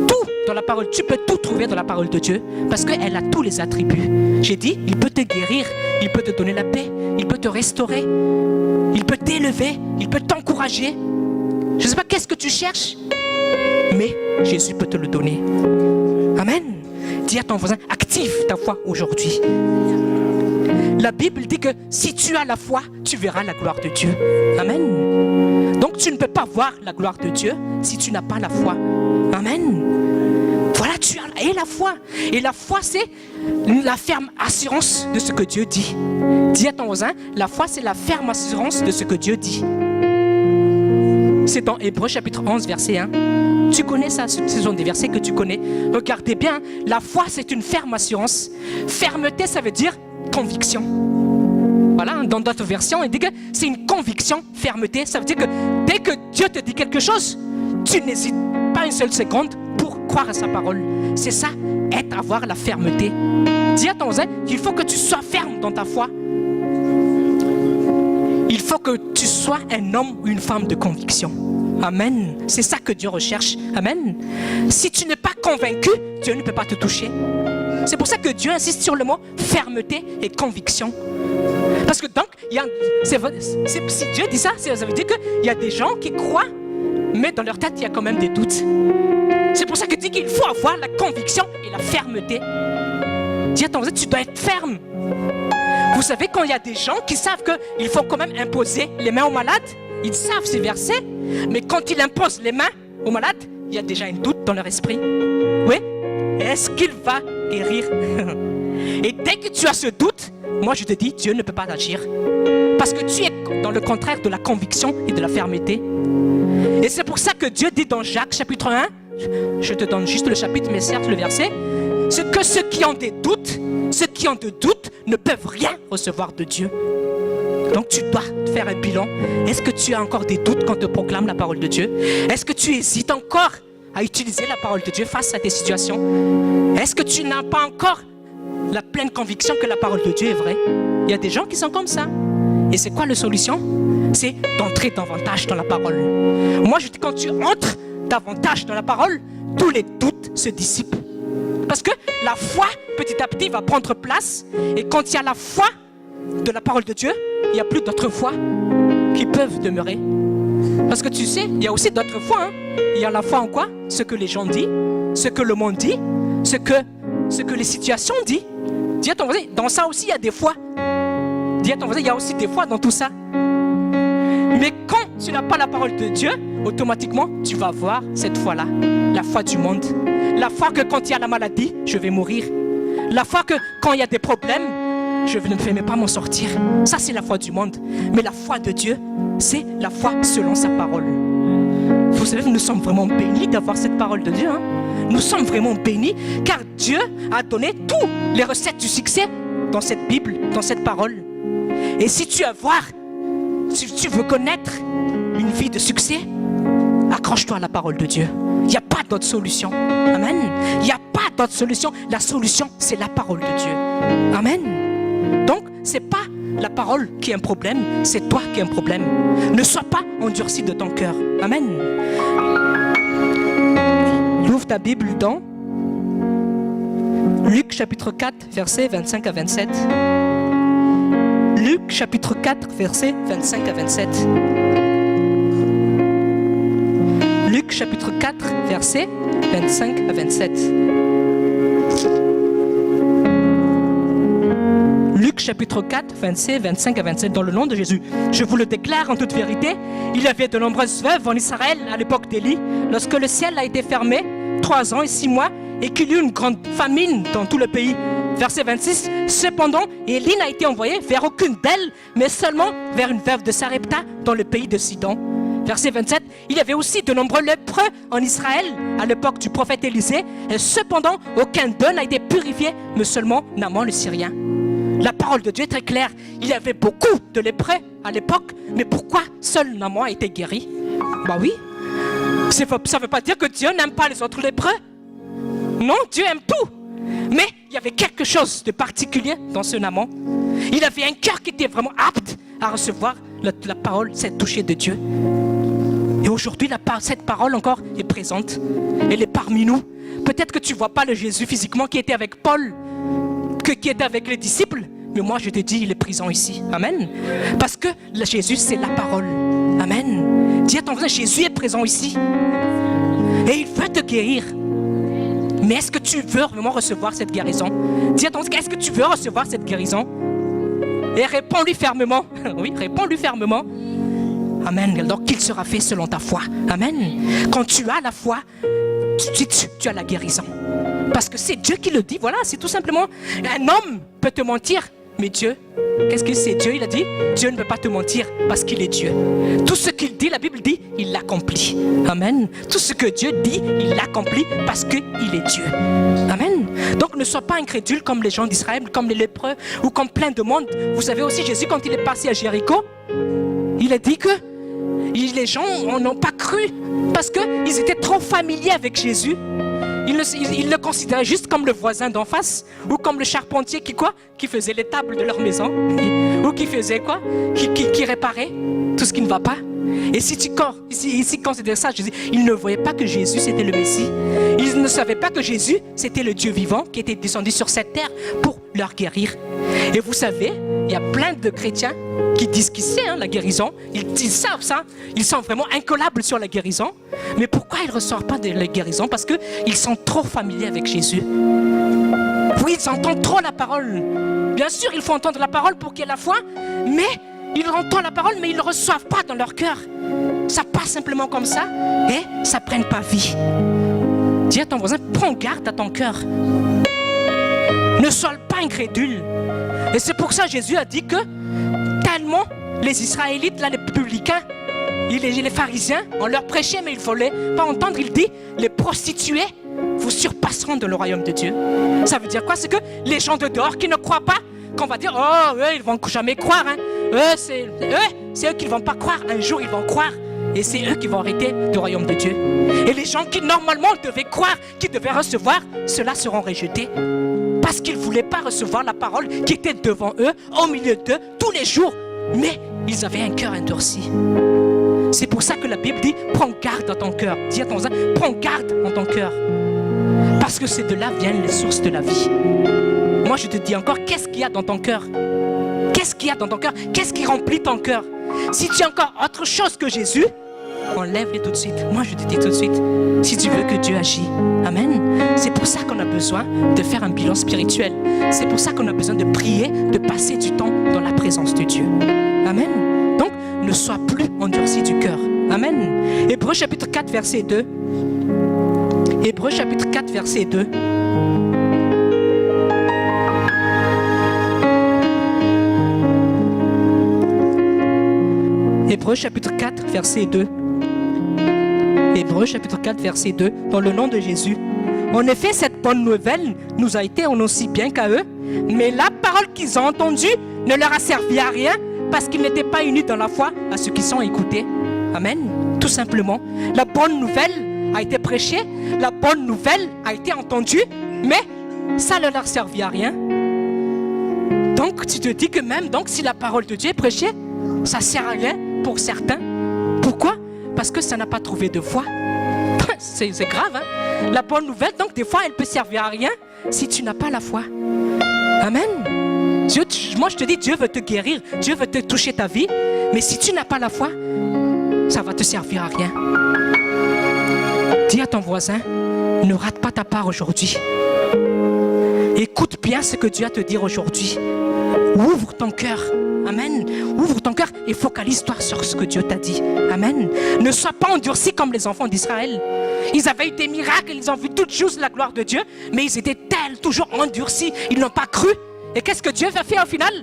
Tout dans la parole, tu peux tout trouver dans la parole de Dieu, parce qu'elle a tous les attributs. J'ai dit, il peut te guérir, il peut te donner la paix, il peut te restaurer, il peut t'élever, il peut t'encourager. Je ne sais pas qu'est-ce que tu cherches, mais Jésus peut te le donner. Amen. Dis à ton voisin, active ta foi aujourd'hui. La Bible dit que si tu as la foi, tu verras la gloire de Dieu. Amen. Donc tu ne peux pas voir la gloire de Dieu si tu n'as pas la foi. Amen. Voilà, tu as la foi. Et la foi, c'est la ferme assurance de ce que Dieu dit. Dis à ton voisin, la foi, c'est la ferme assurance de ce que Dieu dit. C'est dans Hébreux chapitre 11, verset 1. Tu connais ça, ce sont des versets que tu connais. Regardez bien, la foi, c'est une ferme assurance. Fermeté, ça veut dire conviction. Voilà, dans d'autres versions, il dit que c'est une conviction. Fermeté, ça veut dire que dès que Dieu te dit quelque chose, tu n'hésites pas une seule seconde pour croire à sa parole. C'est ça, avoir la fermeté. Dis à ton voisin qu'il faut que tu sois ferme dans ta foi. Il faut que tu sois un homme ou une femme de conviction. Amen. C'est ça que Dieu recherche. Amen. Si tu n'es pas convaincu, Dieu ne peut pas te toucher. C'est pour ça que Dieu insiste sur le mot fermeté et conviction. Parce que donc, si Dieu dit ça, ça veut dire qu'il y a des gens qui croient, mais dans leur tête, il y a quand même des doutes. C'est pour ça que dit qu'il faut avoir la conviction et la fermeté. Dis à ton voisin, tu dois être ferme. Vous savez, quand il y a des gens qui savent qu'il faut quand même imposer les mains aux malades, ils savent ces versets, mais quand ils imposent les mains aux malades, il y a déjà un doute dans leur esprit. Oui, est-ce qu'il va guérir? Et dès que tu as ce doute, moi je te dis, Dieu ne peut pas agir. Parce que tu es dans le contraire de la conviction et de la fermeté. Et c'est pour ça que Dieu dit dans Jacques chapitre 1, je te donne juste le chapitre, mais certes le verset, c'est que ceux qui ont des doutes ne peuvent rien recevoir de Dieu. Donc tu dois faire un bilan. Est-ce que tu as encore des doutes quand on te proclame la parole de Dieu? Est-ce que tu hésites encore à utiliser la parole de Dieu face à tes situations? Est-ce que tu n'as pas encore la pleine conviction que la parole de Dieu est vraie? Il y a des gens qui sont comme ça. Et c'est quoi la solution? C'est d'entrer davantage dans la parole. Moi je dis, quand tu entres davantage dans la parole, tous les doutes se dissipent. Parce que la foi, petit à petit, va prendre place. Et quand il y a la foi de la parole de Dieu, il n'y a plus d'autres foi qui peuvent demeurer. Parce que tu sais, il y a aussi d'autres foi. Hein. Il y a la foi en quoi? Ce que les gens disent, ce que le monde dit, ce que les situations disent. Dis à ton voisin, dans ça aussi, il y a des foi. Dis à ton voisin, il y a aussi des foi dans tout ça. Mais quand tu n'as pas la parole de Dieu, automatiquement, tu vas voir cette foi-là, la foi du monde. La foi que quand il y a la maladie, je vais mourir. La foi que quand il y a des problèmes, je ne vais même pas m'en sortir. Ça, c'est la foi du monde. Mais la foi de Dieu, c'est la foi selon sa parole. Vous savez, nous sommes vraiment bénis d'avoir cette parole de Dieu. Hein? Nous sommes vraiment bénis car Dieu a donné toutes les recettes du succès dans cette Bible, dans cette parole. Et si tu veux connaître une vie de succès, accroche-toi à la parole de Dieu. Il n'y a pas d'autre solution. Amen. Il n'y a pas d'autre solution. La solution, c'est la parole de Dieu. Amen. Donc, ce n'est pas la parole qui est un problème, c'est toi qui es un problème. Ne sois pas endurci de ton cœur. Amen. Ouvre ta Bible dans Luc chapitre 4, versets 25 à 27. Luc chapitre 4, versets 25 à 27. Luc chapitre 4, versets 25 à 27. Luc chapitre 4, versets 25 à 27. Dans le nom de Jésus, je vous le déclare en toute vérité, il y avait de nombreuses veuves en Israël à l'époque d'Élie, lorsque le ciel a été fermé 3 ans et 6 mois et qu'il y eut une grande famine dans tout le pays. Verset 26, cependant, Élie n'a été envoyé vers aucune d'elles, mais seulement vers une veuve de Sarepta dans le pays de Sidon. Verset 27, il y avait aussi de nombreux lépreux en Israël à l'époque du prophète Élisée, et cependant, aucun d'eux n'a été purifié, mais seulement Naaman le Syrien. La parole de Dieu est très claire, il y avait beaucoup de lépreux à l'époque, mais pourquoi seul Naaman a été guéri? Bah oui, ça ne veut pas dire que Dieu n'aime pas les autres lépreux. Non, Dieu aime tout. Mais il y avait quelque chose de particulier dans ce Naaman. Il avait un cœur qui était vraiment apte à recevoir la parole, cette touchée de Dieu. Et aujourd'hui, cette parole encore est présente. Elle est parmi nous. Peut-être que tu ne vois pas le Jésus physiquement qui était avec Paul, qui était avec les disciples. Mais moi, je te dis, il est présent ici. Amen. Parce que Jésus, c'est la parole. Amen. Dis à ton voisin, Jésus est présent ici. Et il veut te guérir. Mais est-ce que tu veux vraiment recevoir cette guérison? Dis à ton voisin, est-ce que tu veux recevoir cette guérison? Et réponds-lui fermement. Oui, réponds-lui fermement. Amen. Donc, qu'il sera fait selon ta foi. Amen. Quand tu as la foi, tu as la guérison. Parce que c'est Dieu qui le dit. Voilà, c'est tout simplement. Un homme peut te mentir, mais Dieu, qu'est-ce que c'est? Dieu, il a dit, Dieu ne peut pas te mentir parce qu'il est Dieu. Tout ce qu'il dit, la Bible dit, il l'accomplit. Amen. Tout ce que Dieu dit, il l'accomplit parce qu'il est Dieu. Amen. Donc ne sois pas incrédule comme les gens d'Israël, comme les lépreux ou comme plein de monde. Vous savez aussi, Jésus, quand il est passé à Jéricho, il a dit que les gens n'ont pas cru parce qu'ils étaient trop familiers avec Jésus. Ils le considéraient juste comme le voisin d'en face ou comme le charpentier qui faisait les tables de leur maison ou qui faisait quoi, qui réparait tout ce qui ne va pas. Et si tu considères ça, Jésus, ils ne voyaient pas que Jésus c'était le Messie. Ils ne savaient pas que Jésus c'était le Dieu vivant qui était descendu sur cette terre pour leur guérir. Et vous savez, il y a plein de chrétiens qui disent qu'ils savent la guérison. Ils savent ça. Ils sont vraiment incollables sur la guérison. Mais pourquoi ils ne ressortent pas de la guérison? Parce qu'ils sont trop familiers avec Jésus. Oui, ils entendent trop la parole. Bien sûr, il faut entendre la parole pour qu'il y ait la foi. Mais ils entendent la parole, mais ils ne le reçoivent pas dans leur cœur. Ça passe simplement comme ça et ça ne prenne pas vie. Dis à ton voisin, prends garde à ton cœur. Ne sois pas incrédule. Et c'est pour ça que Jésus a dit que tellement les Israélites, là, les publicains, les pharisiens, on leur prêchait, mais ils ne voulaient pas entendre. Il dit, les prostituées vous surpasseront dans le royaume de Dieu. Ça veut dire quoi? C'est que les gens de dehors qui ne croient pas, qu'on va dire, oh, eux, ils ne vont jamais croire. Hein. C'est eux qui ne vont pas croire. Un jour, ils vont croire. Et c'est eux qui vont arrêter du royaume de Dieu. Et les gens qui, normalement, devaient croire, qui devaient recevoir, ceux-là seront rejetés. Parce qu'ils ne voulaient pas recevoir la parole qui était devant eux, au milieu d'eux, tous les jours. Mais ils avaient un cœur endurci. C'est pour ça que la Bible dit, prends garde dans ton cœur. Dis à ton voisin, prends garde dans ton cœur. Parce que c'est de là viennent les sources de la vie. Moi, je te dis encore, qu'est-ce qu'il y a dans ton cœur? Qu'est-ce qu'il y a dans ton cœur? Qu'est-ce qui remplit ton cœur? Si tu as encore autre chose que Jésus, enlève-les tout de suite. Moi, je te dis tout de suite, si tu veux que Dieu agisse. Amen. C'est pour ça qu'on a besoin de faire un bilan spirituel. C'est pour ça qu'on a besoin de prier, de passer du temps dans la présence de Dieu. Amen. Donc, ne sois plus endurci du cœur. Amen. Hébreux chapitre 4, verset 2. Hébreux chapitre 4, verset 2. Hébreux chapitre 4, verset 2. Hébreux chapitre 4, verset 2. Dans le nom de Jésus. En effet, cette bonne nouvelle nous a été aussi bien qu'à eux, mais la parole qu'ils ont entendue ne leur a servi à rien parce qu'ils n'étaient pas unis dans la foi à ceux qui sont écoutés. Amen. Tout simplement. La bonne nouvelle a été prêchée, la bonne nouvelle a été entendue, mais ça ne leur a servi à rien. Donc, tu te dis que même donc, si la parole de Dieu est prêchée, ça ne sert à rien pour certains. Pourquoi? Parce que ça n'a pas trouvé de foi. C'est grave, hein? La bonne nouvelle, donc des fois, elle peut servir à rien si tu n'as pas la foi. Amen. Moi, je te dis, Dieu veut te guérir, Dieu veut te toucher ta vie, mais si tu n'as pas la foi, ça va te servir à rien. Dis à ton voisin, ne rate pas ta part aujourd'hui. Écoute bien ce que Dieu a à te dire aujourd'hui. Ouvre ton cœur. Amen. Ouvre ton cœur et focalise-toi sur ce que Dieu t'a dit. Amen. Ne sois pas endurci comme les enfants d'Israël. Ils avaient eu des miracles, ils ont vu toutes choses la gloire de Dieu, mais ils étaient toujours endurcis. Ils n'ont pas cru. Et qu'est-ce que Dieu a fait au final?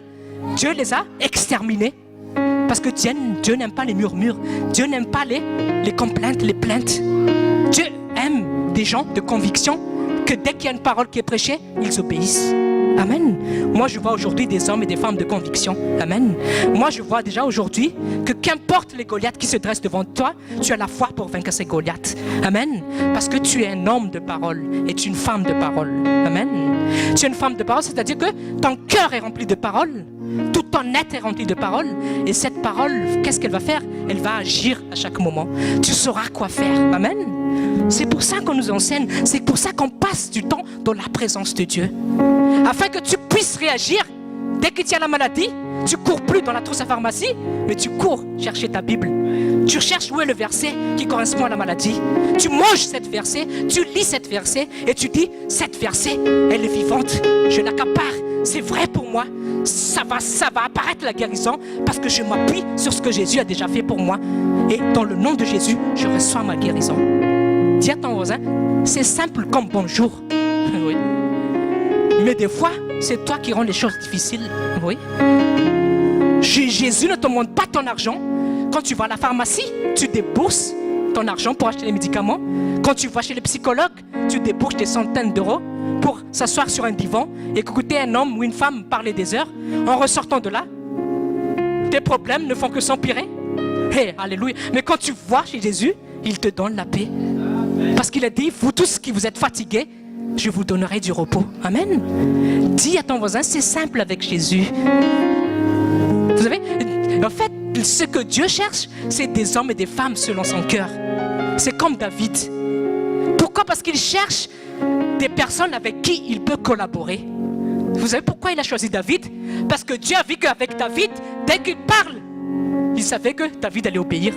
Dieu les a exterminés. Parce que Dieu n'aime pas les murmures. Dieu n'aime pas les complaintes, les plaintes. Dieu aime des gens de conviction que dès qu'il y a une parole qui est prêchée, ils obéissent. Amen. Moi, je vois aujourd'hui des hommes et des femmes de conviction. Amen. Moi, je vois déjà aujourd'hui que qu'importe les Goliaths qui se dressent devant toi, tu as la foi pour vaincre ces Goliaths. Amen. Parce que tu es un homme de parole et tu es une femme de parole. Amen. Tu es une femme de parole, c'est-à-dire que ton cœur est rempli de paroles. Tout ton être est rempli de paroles. Et cette parole, qu'est-ce qu'elle va faire? Elle va agir à chaque moment. Tu sauras quoi faire. Amen. C'est pour ça qu'on nous enseigne. C'est pour ça qu'on passe du temps dans la présence de Dieu. Afin que tu puisses réagir. Dès que tu as la maladie, tu ne cours plus dans la trousse à pharmacie, mais tu cours chercher ta Bible. Tu cherches où est le verset qui correspond à la maladie. Tu manges cette verset, tu lis cette verset et tu dis, cette verset, elle est vivante. Je l'accapare. C'est vrai pour moi. Ça va apparaître la guérison parce que je m'appuie sur ce que Jésus a déjà fait pour moi. Et dans le nom de Jésus, je reçois ma guérison. Dis à ton voisin, c'est simple comme bonjour. Oui. Mais des fois, c'est toi qui rends les choses difficiles. Oui. Jésus ne te demande pas ton argent. Quand tu vas à la pharmacie, tu débourses ton argent pour acheter les médicaments. Quand tu vas chez le psychologue, tu débourses des centaines d'euros pour s'asseoir sur un divan et écouter un homme ou une femme parler des heures. En ressortant de là, tes problèmes ne font que s'empirer. Hey, alléluia. Mais quand tu vois chez Jésus, il te donne la paix. Parce qu'il a dit, vous tous qui vous êtes fatigués, je vous donnerai du repos. Amen. Dis à ton voisin, c'est simple avec Jésus. Vous savez, en fait, ce que Dieu cherche, c'est des hommes et des femmes selon son cœur. C'est comme David. Pourquoi? Parce qu'il cherche des personnes avec qui il peut collaborer. Vous savez pourquoi il a choisi David? Parce que Dieu a vu qu'avec David, dès qu'il parle, il savait que David allait obéir.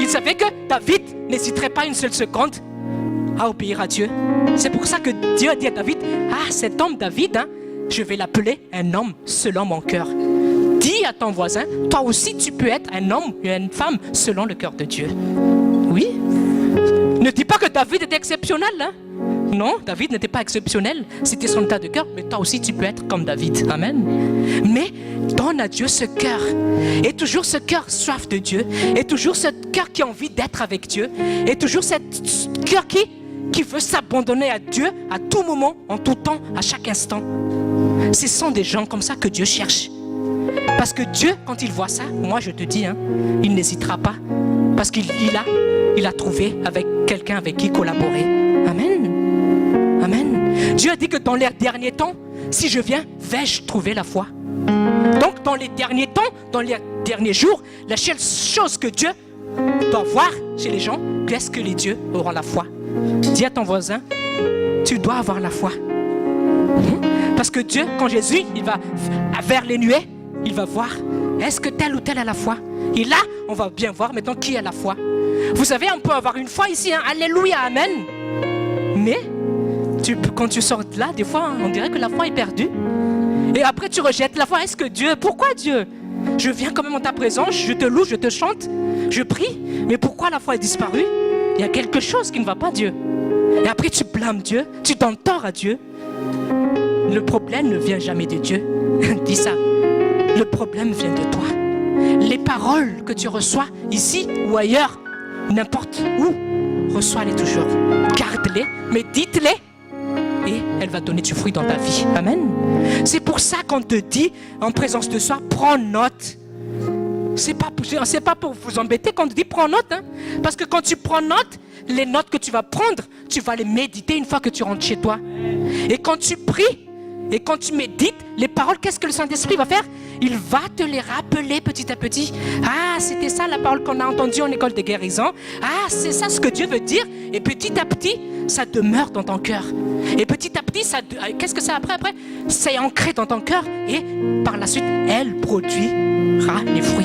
Il savait que David n'hésiterait pas une seule seconde à obéir à Dieu. C'est pour ça que Dieu a dit à David, ah, cet homme David, hein, je vais l'appeler un homme selon mon cœur. Dis à ton voisin, toi aussi tu peux être un homme et une femme selon le cœur de Dieu. Oui. Ne dis pas que David est exceptionnel, hein. Non, David n'était pas exceptionnel. C'était son état de cœur, mais toi aussi tu peux être comme David. Amen. Mais donne à Dieu ce cœur. Et toujours ce cœur soif de Dieu. Et toujours ce cœur qui a envie d'être avec Dieu. Et toujours ce cœur qui veut s'abandonner à Dieu à tout moment, en tout temps, à chaque instant. Ce sont des gens comme ça que Dieu cherche. Parce que Dieu, quand il voit ça, moi je te dis, il n'hésitera pas. Parce qu'il a trouvé avec quelqu'un avec qui collaborer. Amen. Amen. Dieu a dit que dans les derniers temps, si je viens, vais-je trouver la foi. Donc dans les derniers temps, dans les derniers jours, la seule chose que Dieu doit voir chez les gens, qu'est-ce que les dieux auront la foi. Dis à ton voisin, tu dois avoir la foi. Parce que Dieu, quand Jésus, il va vers les nuées, il va voir, est-ce que tel ou tel a la foi? Et là, on va bien voir maintenant qui a la foi. Vous savez, on peut avoir une foi ici, alléluia, amen. Mais, quand tu sors de là, des fois, on dirait que la foi est perdue. Et après, tu rejettes la foi. Est-ce que Dieu, pourquoi Dieu? Je viens quand même en ta présence, je te loue, je te chante, je prie. Mais pourquoi la foi est disparue? Il y a quelque chose qui ne va pas, Dieu. Et après, tu blâmes Dieu, tu donnes tort à Dieu. Le problème ne vient jamais de Dieu. Dis ça. Le problème vient de toi. Les paroles que tu reçois ici ou ailleurs, n'importe où, reçois-les toujours. Garde-les, médite-les et elle va donner du fruit dans ta vie. Amen. C'est pour ça qu'on te dit en présence de soi, prends note. C'est pas pour vous embêter qu'on te dit prends note. Parce que quand tu prends note, les notes que tu vas prendre, tu vas les méditer une fois que tu rentres chez toi. Et quand tu pries, et quand tu médites, les paroles, qu'est-ce que le Saint-Esprit va faire? Il va te les rappeler petit à petit. Ah, c'était ça la parole qu'on a entendue en école de guérison. Ah, c'est ça ce que Dieu veut dire. Et petit à petit, ça demeure dans ton cœur. Et petit à petit, qu'est-ce que c'est après? C'est ancré dans ton cœur. Et par la suite, elle produira les fruits.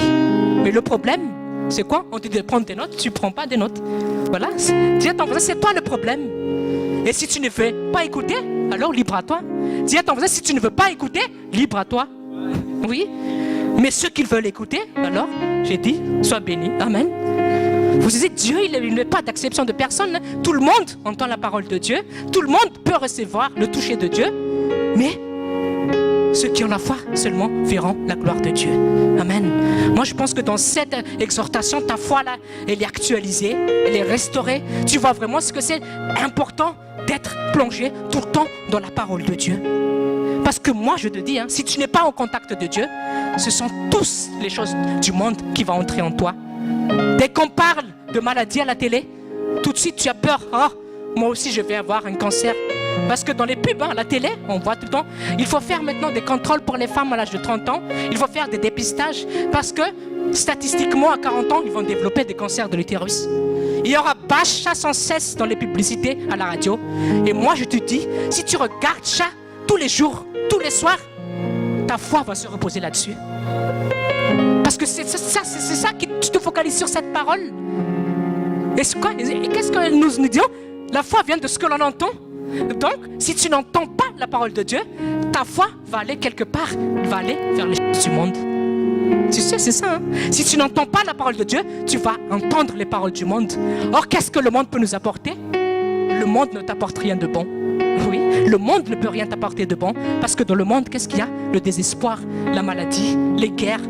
Mais le problème, c'est quoi? On te dit de prendre des notes, tu ne prends pas des notes. Voilà. Dis à ton voisin, c'est toi le problème. Et si tu ne veux pas écouter, alors libre à toi. Dis à ton voisin, si tu ne veux pas écouter, libre à toi. Oui. Mais ceux qui veulent écouter, alors, j'ai dit, sois béni. Amen. Vous savez, Dieu, il n'est pas d'acception de personne. Tout le monde entend la parole de Dieu. Tout le monde peut recevoir le toucher de Dieu. Mais ceux qui ont la foi seulement verront la gloire de Dieu. Amen. Moi, je pense que dans cette exhortation, ta foi là, elle est actualisée, elle est restaurée. Tu vois vraiment ce que c'est important d'être plongé tout le temps dans la parole de Dieu. Parce que moi, je te dis, si tu n'es pas en contact de Dieu, ce sont tous les choses du monde qui vont entrer en toi. Dès qu'on parle de maladie à la télé, tout de suite tu as peur. Oh, moi aussi je vais avoir un cancer. Parce que dans les pubs, à la télé, on voit tout le temps, il faut faire maintenant des contrôles pour les femmes à l'âge de 30 ans. Il faut faire des dépistages parce que statistiquement à 40 ans, ils vont développer des cancers de l'utérus. Il y aura bâche ça sans cesse dans les publicités à la radio. Et moi je te dis, si tu regardes ça tous les jours, tous les soirs, ta foi va se reposer là-dessus. Parce que c'est ça qui tu te focalises sur cette parole. Et qu'est-ce que nous disons? La foi vient de ce que l'on entend. Donc, si tu n'entends pas la parole de Dieu, ta foi va aller quelque part, va aller vers les choses du monde. Tu sais, c'est ça. Si tu n'entends pas la parole de Dieu, tu vas entendre les paroles du monde. Or, qu'est-ce que le monde peut nous apporter? Le monde ne t'apporte rien de bon. Oui, le monde ne peut rien t'apporter de bon. Parce que dans le monde, qu'est-ce qu'il y a? Le désespoir, la maladie, les guerres,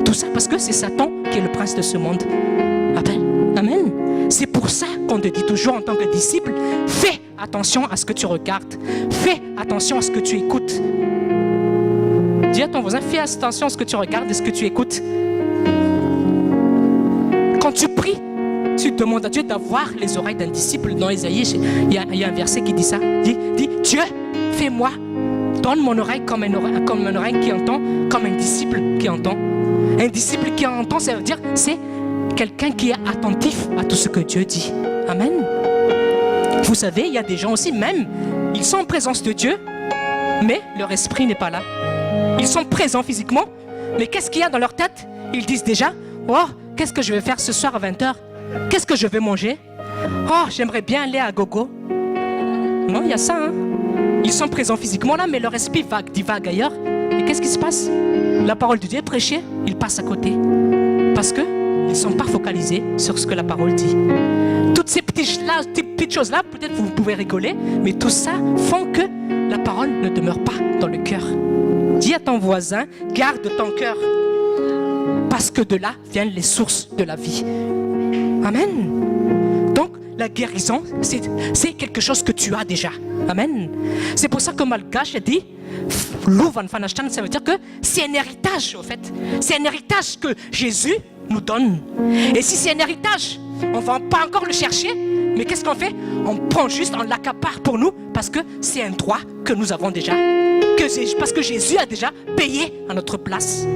tout ça. Parce que c'est Satan qui est le prince de ce monde. Amen. C'est pour ça qu'on te dit toujours en tant que disciple, fais attention à ce que tu regardes. Fais attention à ce que tu écoutes. Dis à ton voisin, fais attention à ce que tu regardes et ce que tu écoutes. Quand tu pries, tu demandes à Dieu d'avoir les oreilles d'un disciple. Dans Ésaïe, il y a un verset qui dit ça. Dis, Dieu, fais-moi. Donne mon oreille comme une oreille qui entend, comme un disciple qui entend. Un disciple qui entend, ça veut dire, c'est quelqu'un qui est attentif à tout ce que Dieu dit. Amen. Vous savez, il y a des gens aussi, même, ils sont en présence de Dieu, mais leur esprit n'est pas là. Ils sont présents physiquement, mais qu'est-ce qu'il y a dans leur tête? Ils disent déjà, oh, qu'est-ce que je vais faire ce soir à 20h? Qu'est-ce que je vais manger? Oh, j'aimerais bien aller à gogo. Non, il y a ça. Ils sont présents physiquement là, mais leur esprit divague ailleurs. Et qu'est-ce qui se passe? La parole de Dieu est prêchée, ils passent à côté. Parce qu'ils ne sont pas focalisés sur ce que la parole dit. Toutes ces petites petites choses-là, peut-être vous pouvez rigoler, mais tout ça font que la parole ne demeure pas dans le cœur. Dis à ton voisin, garde ton cœur, parce que de là viennent les sources de la vie. Amen. Donc, la guérison, c'est quelque chose que tu as déjà. Amen. C'est pour ça que Malgache a dit, ça veut dire que c'est un héritage, au fait. C'est un héritage que Jésus nous donne. Et si c'est un héritage, on ne va pas encore le chercher, mais qu'est-ce qu'on fait? On prend juste, on l'accapare pour nous, parce que c'est un droit que nous avons déjà. Parce que Jésus a déjà payé à notre place.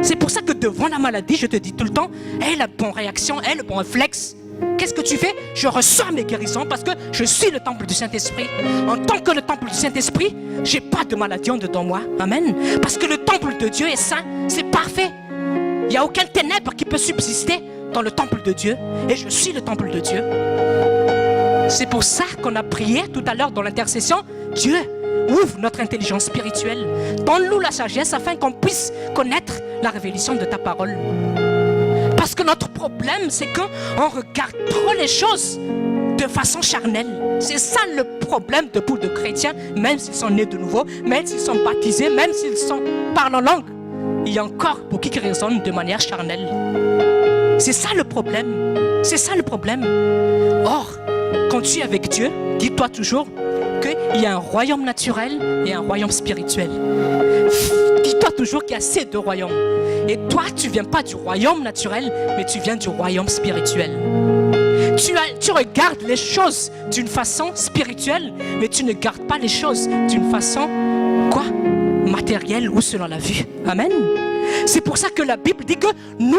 C'est pour ça que devant la maladie, je te dis tout le temps, la bonne réaction, le bon réflexe. Qu'est-ce que tu fais? Je reçois mes guérisons parce que je suis le temple du Saint-Esprit. En tant que le temple du Saint-Esprit, je n'ai pas de maladie en dedans moi. Amen. Parce que le temple de Dieu est saint, c'est parfait. Il n'y a aucun ténèbre qui peut subsister dans le temple de Dieu. Et je suis le temple de Dieu. C'est pour ça qu'on a prié tout à l'heure dans l'intercession. Dieu, ouvre notre intelligence spirituelle. Donne-nous la sagesse afin qu'on puisse connaître la révélation de ta parole. Parce que notre problème, c'est qu'on regarde trop les choses de façon charnelle. C'est ça le problème de beaucoup de chrétiens, même s'ils sont nés de nouveau, même s'ils sont baptisés, même s'ils parlent en langue. Il y a encore beaucoup qui raisonnent de manière charnelle. C'est ça le problème. C'est ça le problème. Or, quand tu es avec Dieu, dis-toi toujours qu'il y a un royaume naturel et un royaume spirituel. Dis-toi toujours qu'il y a ces deux royaumes. Et toi, tu ne viens pas du royaume naturel, mais tu viens du royaume spirituel. Tu regardes les choses d'une façon spirituelle, mais tu ne gardes pas les choses d'une façon, matérielle ou selon la vue. Amen. C'est pour ça que la Bible dit que nous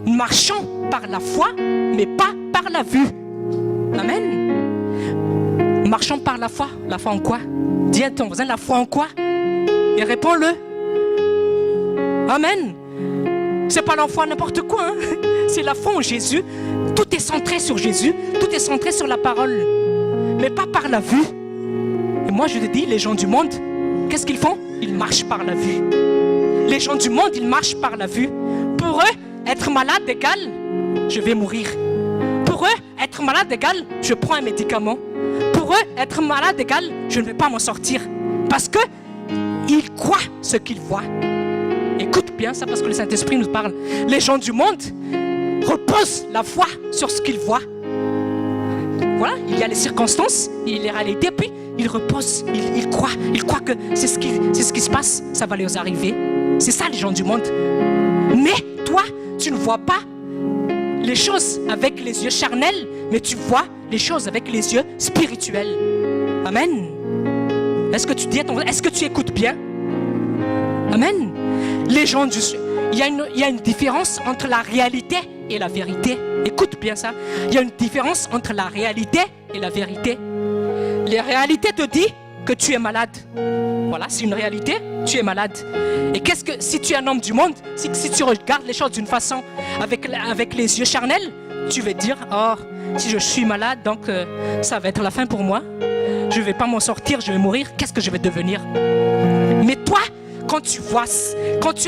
marchons par la foi, mais pas par la vue. Amen. Marchons par la foi. La foi en quoi? Dis à ton voisin, la foi en quoi? Et réponds-le. Amen. C'est pas la foi n'importe quoi. C'est la foi en Jésus. Tout est centré sur Jésus. Tout est centré sur la parole. Mais pas par la vue. Et moi je te dis, les gens du monde, qu'est-ce qu'ils font? Ils marchent par la vue. Les gens du monde, ils marchent par la vue. Pour eux, être malade égale, je vais mourir. Pour eux, être malade égale, je prends un médicament. Pour eux, être malade égale, je ne vais pas m'en sortir. Parce que ils croient ce qu'ils voient. Écoute bien ça parce que le Saint-Esprit nous parle. Les gens du monde reposent la foi sur ce qu'ils voient. Voilà, il y a les circonstances, il y a les réalités, puis ils reposent, ils croient que c'est ce qui se passe, ça va leur arriver. C'est ça les gens du monde. Mais toi, tu ne vois pas les choses avec les yeux charnels, mais tu vois les choses avec les yeux spirituels. Amen. Est-ce que tu dis à ton voisin, est-ce que tu écoutes bien? Amen. Les gens du... Il y a une différence entre la réalité et la vérité. Écoute bien ça. Il y a une différence entre la réalité et la vérité. La réalité te dit que tu es malade. Voilà, c'est une réalité, tu es malade. Et qu'est-ce que, si tu es un homme du monde, si tu regardes les choses d'une façon avec les yeux charnels, tu vas dire, oh, si je suis malade, donc ça va être la fin pour moi. Je ne vais pas m'en sortir, je vais mourir. Qu'est-ce que je vais devenir? Mais toi, quand tu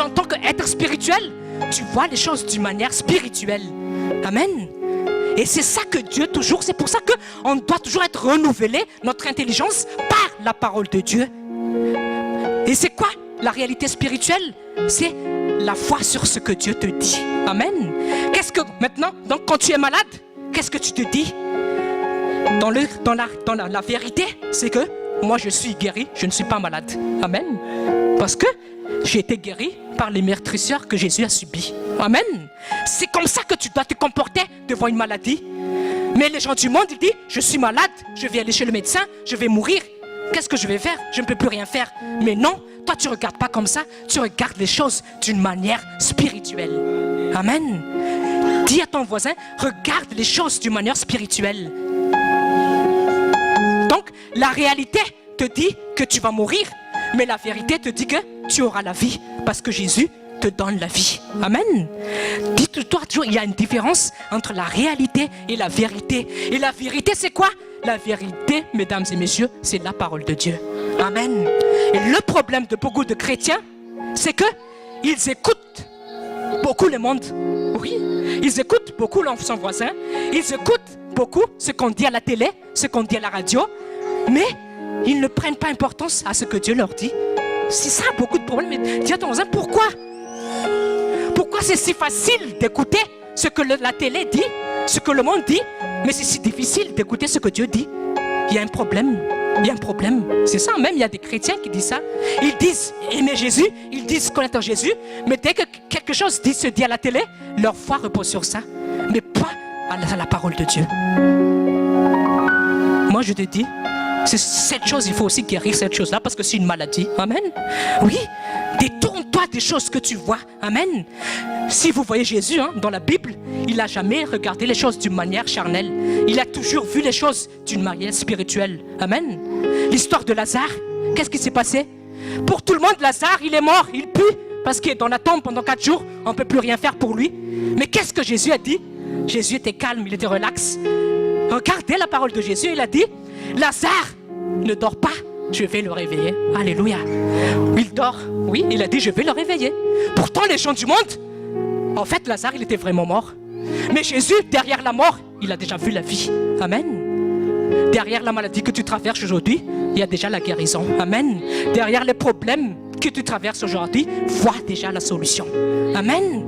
en tant qu'être spirituel, tu vois les choses d'une manière spirituelle. Amen. Et c'est ça que Dieu toujours, c'est pour ça qu'on doit toujours être renouvelé, notre intelligence, par la parole de Dieu. Et c'est quoi la réalité spirituelle? C'est la foi sur ce que Dieu te dit. Amen. Qu'est-ce que maintenant, donc quand tu es malade, qu'est-ce que tu te dis? Dans la vérité, c'est que moi je suis guéri, je ne suis pas malade. Amen. Parce que j'ai été guéri par les meurtrisseurs que Jésus a subis. Amen. C'est comme ça que tu dois te comporter devant une maladie. Mais les gens du monde, ils disent, je suis malade, je vais aller chez le médecin, je vais mourir. Qu'est-ce que je vais faire? Je ne peux plus rien faire. Mais non, toi tu ne regardes pas comme ça, tu regardes les choses d'une manière spirituelle. Amen. Dis à ton voisin, regarde les choses d'une manière spirituelle. Donc, la réalité te dit que tu vas mourir, mais la vérité te dit que tu auras la vie, parce que Jésus te donne la vie. Amen. Dis-toi toujours, il y a une différence entre la réalité et la vérité. Et la vérité, c'est quoi? La vérité, mesdames et messieurs, c'est la parole de Dieu. Amen. Et le problème de beaucoup de chrétiens, c'est qu'ils écoutent beaucoup le monde. Oui, ils écoutent beaucoup son voisin. Ils écoutent beaucoup ce qu'on dit à la télé, ce qu'on dit à la radio, mais ils ne prennent pas importance à ce que Dieu leur dit. C'est ça, beaucoup de problèmes. Mais dis à ton voisin, pourquoi? Pourquoi c'est si facile d'écouter ce que la télé dit, ce que le monde dit, mais c'est si difficile d'écouter ce que Dieu dit? Il y a un problème. Il y a un problème. C'est ça, même il y a des chrétiens qui disent ça. Ils disent aimer Jésus, ils disent connaître Jésus, mais dès que quelque chose se dit à la télé, leur foi repose sur ça, mais pas à la parole de Dieu. Moi je te dis, c'est cette chose, il faut aussi guérir cette chose-là parce que c'est une maladie. Amen. Oui, détourne-toi des choses que tu vois. Amen. Si vous voyez Jésus dans la Bible, il n'a jamais regardé les choses d'une manière charnelle. Il a toujours vu les choses d'une manière spirituelle. Amen. L'histoire de Lazare, qu'est-ce qui s'est passé? Pour tout le monde, Lazare, il est mort, il pue parce qu'il est dans la tombe pendant 4 jours. On ne peut plus rien faire pour lui. Mais qu'est-ce que Jésus a dit? Jésus était calme, il était relax. Regardez la parole de Jésus, il a dit, Lazare ne dort pas, je vais le réveiller. Alléluia. Il dort, oui, il a dit, je vais le réveiller. Pourtant, les gens du monde, en fait, Lazare, il était vraiment mort. Mais Jésus, derrière la mort, il a déjà vu la vie. Amen. Derrière la maladie que tu traverses aujourd'hui, il y a déjà la guérison. Amen. Derrière les problèmes que tu traverses aujourd'hui, vois déjà la solution. Amen.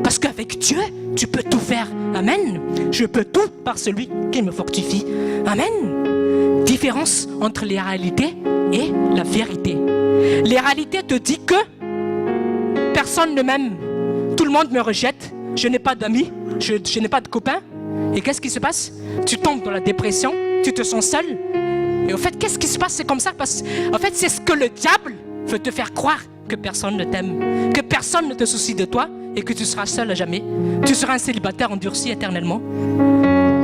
Parce qu'avec Dieu, tu peux tout faire. Amen. Je peux tout par celui qui me fortifie. Amen. Différence entre les réalités et la vérité. Les réalités te disent que personne ne m'aime. Tout le monde me rejette. Je n'ai pas d'amis. Je n'ai pas de copains. Et qu'est-ce qui se passe? Tu tombes dans la dépression. Tu te sens seul. Et au fait, qu'est-ce qui se passe? C'est comme ça parce qu'en fait, c'est ce que le diable veut te faire croire, que personne ne t'aime, que personne ne te soucie de toi et que tu seras seul à jamais. Tu seras un célibataire endurci éternellement.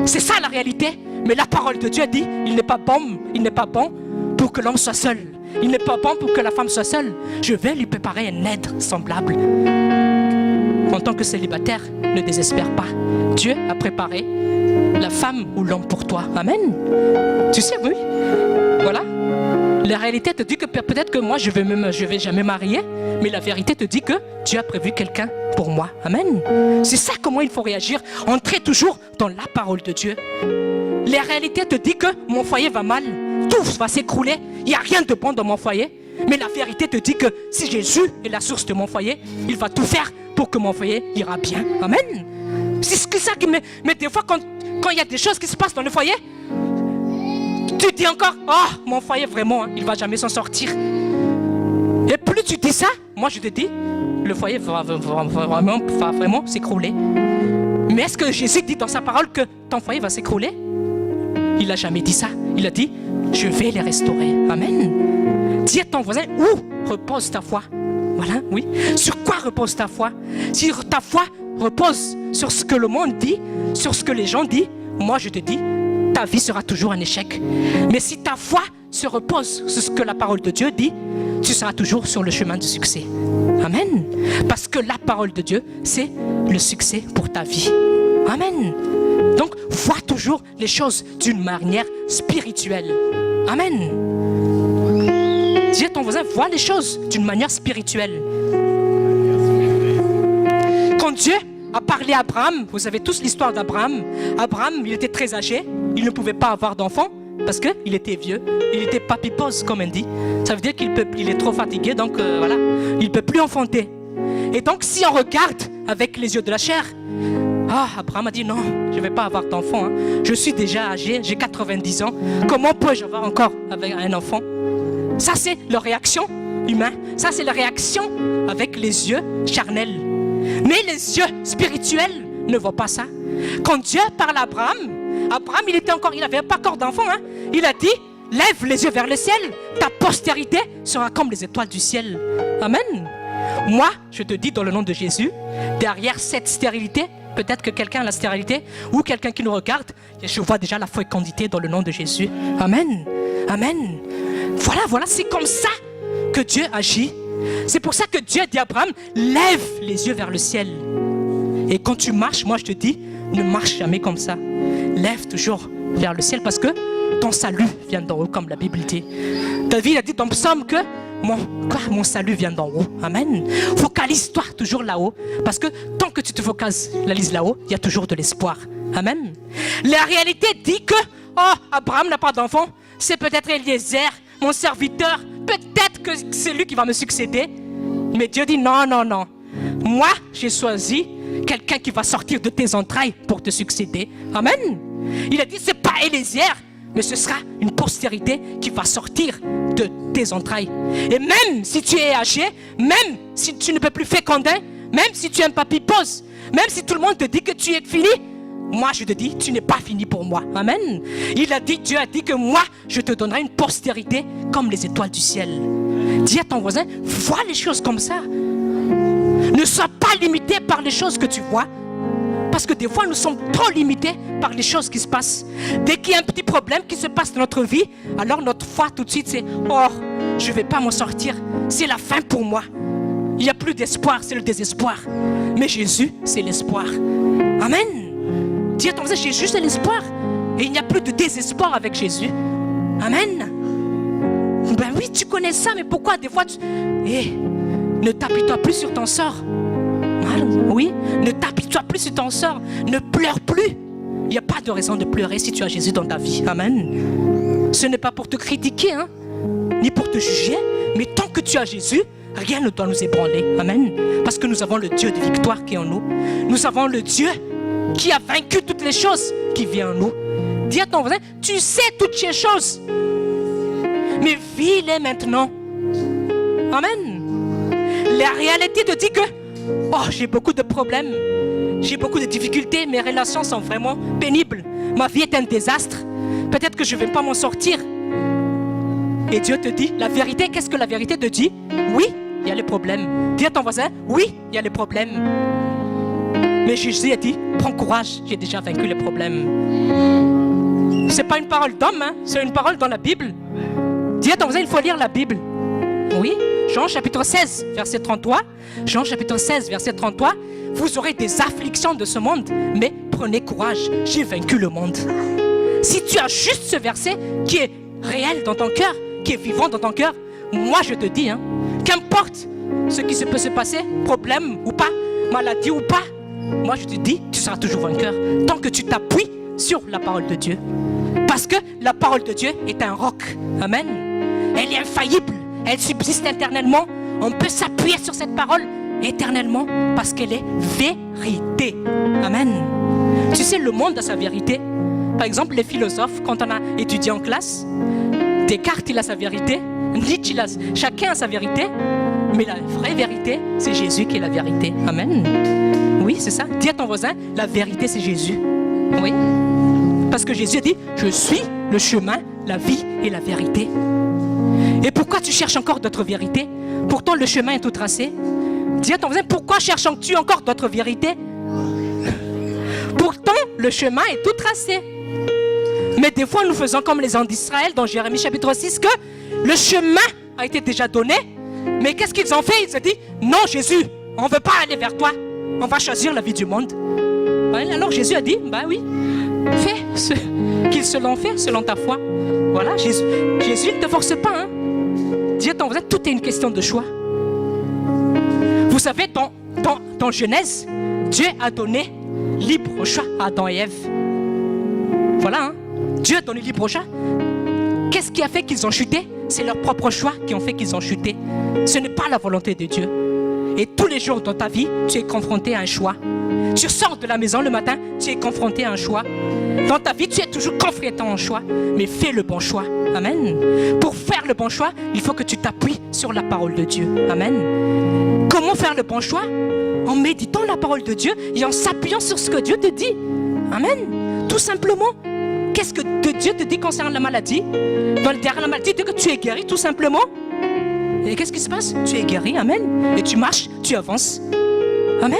C'est ça la réalité. Mais la parole de Dieu dit, il n'est pas bon pour que l'homme soit seul. Il n'est pas bon pour que la femme soit seule. Je vais lui préparer un aide semblable. En tant que célibataire, ne désespère pas. Dieu a préparé la femme ou l'homme pour toi. Amen. Tu sais, oui. Voilà. La réalité te dit que peut-être que moi, je vais jamais marier, mais la vérité te dit que Dieu a prévu quelqu'un pour moi. Amen. C'est ça comment il faut réagir. Entrez toujours dans la parole de Dieu. La réalité te dit que mon foyer va mal, tout va s'écrouler, il n'y a rien de bon dans mon foyer. Mais la vérité te dit que si Jésus est la source de mon foyer, il va tout faire pour que mon foyer ira bien. Amen. C'est ça qui me... Mais des fois, quand il y a des choses qui se passent dans le foyer, tu dis encore, oh, mon foyer vraiment, il ne va jamais s'en sortir. Et plus tu dis ça, moi je te dis, le foyer va vraiment s'écrouler. Mais est-ce que Jésus dit dans sa parole que ton foyer va s'écrouler? Il n'a jamais dit ça. Il a dit, je vais les restaurer. Amen. Dis à ton voisin, où repose ta foi? Voilà, oui. Sur quoi repose ta foi? Si ta foi repose sur ce que le monde dit, sur ce que les gens disent, moi je te dis, ta vie sera toujours un échec. Mais si ta foi se repose sur ce que la parole de Dieu dit, tu seras toujours sur le chemin du succès. Amen. Parce que la parole de Dieu, c'est le succès pour ta vie. Amen. Donc, vois toujours les choses d'une manière spirituelle. Amen. Dis à ton voisin, vois les choses d'une manière spirituelle. Quand Dieu a parlé à Abraham, vous savez tous l'histoire d'Abraham. Abraham, il était très âgé, il ne pouvait pas avoir d'enfant parce qu'il était vieux, il était papipose comme on dit. Ça veut dire qu'il est trop fatigué, donc voilà, il ne peut plus enfanter. Et donc si on regarde avec les yeux de la chair, Abraham a dit non, je ne vais pas avoir d'enfant, hein. Je suis déjà âgé, j'ai 90 ans, comment peux-je avoir encore avec un enfant? Ça c'est leur réaction humaine, ça c'est la réaction avec les yeux charnels. Mais les yeux spirituels ne voient pas ça. Quand Dieu parle à Abraham, il n'avait pas encore d'enfant, hein. Il a dit, lève les yeux vers le ciel, ta postérité sera comme les étoiles du ciel. Amen. Moi, je te dis dans le nom de Jésus, derrière cette stérilité, peut-être que quelqu'un a la stérilité, ou quelqu'un qui nous regarde, je vois déjà la fécondité dans le nom de Jésus. Amen. Amen. Voilà, c'est comme ça que Dieu agit. C'est pour ça que Dieu dit à Abraham, lève les yeux vers le ciel. Et quand tu marches, moi je te dis, ne marche jamais comme ça. Lève toujours vers le ciel parce que ton salut vient d'en haut, comme la Bible dit. David a dit dans le psaume que mon salut vient d'en haut. Amen. Focalise-toi toujours là-haut. Parce que tant que tu te focalises là-haut, il y a toujours de l'espoir. Amen. La réalité dit que, oh, Abraham n'a pas d'enfant, c'est peut-être Eliezer, mon serviteur, peut-être que c'est lui qui va me succéder. Mais Dieu dit non, non, non. Moi, j'ai choisi quelqu'un qui va sortir de tes entrailles pour te succéder. Amen. Il a dit, c'est pas Eliezer, mais ce sera une postérité qui va sortir de tes entrailles. Et même si tu es âgé, même si tu ne peux plus féconder, même si tu es un papy-pause, même si tout le monde te dit que tu es fini, moi je te dis, tu n'es pas fini pour moi. Amen. Il a dit, Dieu a dit que moi, je te donnerai une postérité comme les étoiles du ciel. Dis à ton voisin, vois les choses comme ça. Ne sois pas limité par les choses que tu vois. Parce que des fois, nous sommes trop limités par les choses qui se passent. Dès qu'il y a un petit problème qui se passe dans notre vie, alors notre foi tout de suite c'est « Oh, je ne vais pas m'en sortir. C'est la fin pour moi. Il n'y a plus d'espoir, c'est le désespoir. » Mais Jésus, c'est l'espoir. Amen. Dis à ton voisin, Jésus, c'est l'espoir. Et il n'y a plus de désespoir avec Jésus. Amen. Ben oui, tu connais ça, mais pourquoi des fois tu... ne t'appuie-toi plus sur ton sort. Oui, ne t'appuie-toi plus sur ton sort. Ne pleure plus. Il n'y a pas de raison de pleurer si tu as Jésus dans ta vie. Amen. Ce n'est pas pour te critiquer, hein, ni pour te juger, mais tant que tu as Jésus, rien ne doit nous ébranler. Amen. Parce que nous avons le Dieu de victoire qui est en nous. Nous avons le Dieu qui a vaincu toutes les choses qui vient en nous. Dis à ton voisin, tu sais toutes ces choses, mais vis-les maintenant. Amen. La réalité te dit que oh, j'ai beaucoup de problèmes, j'ai beaucoup de difficultés, mes relations sont vraiment pénibles, ma vie est un désastre, peut-être que je ne vais pas m'en sortir. Et Dieu te dit la vérité. Qu'est-ce que la vérité te dit? Oui, il y a les problèmes. Dis à ton voisin, oui, il y a les problèmes. Mais Jésus a dit, prends courage, j'ai déjà vaincu les problèmes. Ce n'est pas une parole d'homme, hein, c'est une parole dans la Bible. Dis à ton voisin, il faut lire la Bible. Oui, Jean chapitre 16, verset 33. Jean chapitre 16, verset 33. Vous aurez des afflictions de ce monde, mais prenez courage, j'ai vaincu le monde. Si tu as juste ce verset qui est réel dans ton cœur, qui est vivant dans ton cœur, moi je te dis, hein, qu'importe ce qui peut se passer, problème ou pas, maladie ou pas, moi je te dis, tu seras toujours vainqueur tant que tu t'appuies sur la parole de Dieu. Parce que la parole de Dieu est un roc. Amen. Elle est infaillible. Elle subsiste éternellement. On peut s'appuyer sur cette parole éternellement parce qu'elle est vérité. Amen. Tu sais, le monde a sa vérité. Par exemple, les philosophes, quand on a étudié en classe, Descartes, il a sa vérité. Nietzsche, chacun a sa vérité. Mais la vraie vérité, c'est Jésus qui est la vérité. Amen. Oui, c'est ça. Dis à ton voisin, la vérité, c'est Jésus. Oui. Parce que Jésus a dit, je suis le chemin, la vie et la vérité. Et pourquoi tu cherches encore d'autres vérités? Pourtant le chemin est tout tracé. Dis à ton voisin, pourquoi cherches-tu encore d'autres vérités? Pourtant le chemin est tout tracé. Mais des fois nous faisons comme les gens d'Israël dans Jérémie chapitre 6, que le chemin a été déjà donné. Mais qu'est-ce qu'ils ont fait? Ils se disent, non Jésus, on ne veut pas aller vers toi. On va choisir la vie du monde. Alors Jésus a dit, bah oui, fais ce qu'ils se l'ont fait selon ta foi. Voilà, Jésus ne te force pas. Hein. Dis à ton voisin, tout est une question de choix. Vous savez, dans Genèse, Dieu a donné libre choix à Adam et Ève. Voilà, hein. Dieu a donné libre choix. Qu'est-ce qui a fait qu'ils ont chuté? C'est leur propre choix qui ont fait qu'ils ont chuté. Ce n'est pas la volonté de Dieu. Et tous les jours dans ta vie, tu es confronté à un choix. Tu sors de la maison le matin, tu es confronté à un choix. Dans ta vie, tu es toujours confronté à un choix. Mais fais le bon choix. Amen. Pour faire le bon choix, il faut que tu t'appuies sur la parole de Dieu. Amen. Comment faire le bon choix? En méditant la parole de Dieu et en s'appuyant sur ce que Dieu te dit. Amen. Tout simplement. Qu'est-ce que Dieu te dit concernant la maladie? Derrière la maladie, il dit que tu es guéri tout simplement. Et qu'est-ce qui se passe? Tu es guéri, amen. Et tu marches, tu avances. Amen.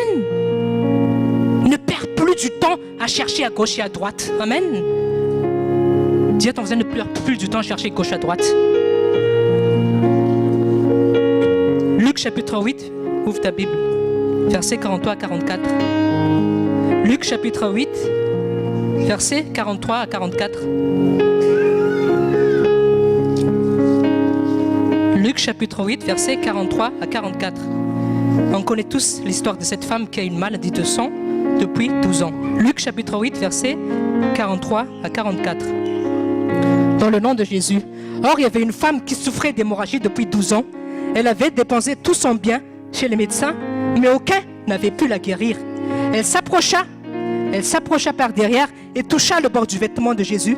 Ne perds plus du temps à chercher à gauche et à droite. Amen. Dis à ton voisin, ne perds plus du temps à chercher gauche à droite. Luc chapitre 8, ouvre ta Bible, versets 43 à 44. Luc chapitre 8, versets 43 à 44. Luc chapitre 8, versets 43 à 44. On connaît tous l'histoire de cette femme qui a une maladie de sang depuis 12 ans. Luc chapitre 8, versets 43 à 44. Dans le nom de Jésus. Or, il y avait une femme qui souffrait d'hémorragie depuis 12 ans. Elle avait dépensé tout son bien chez les médecins, mais aucun n'avait pu la guérir. Elle s'approcha par derrière et toucha le bord du vêtement de Jésus.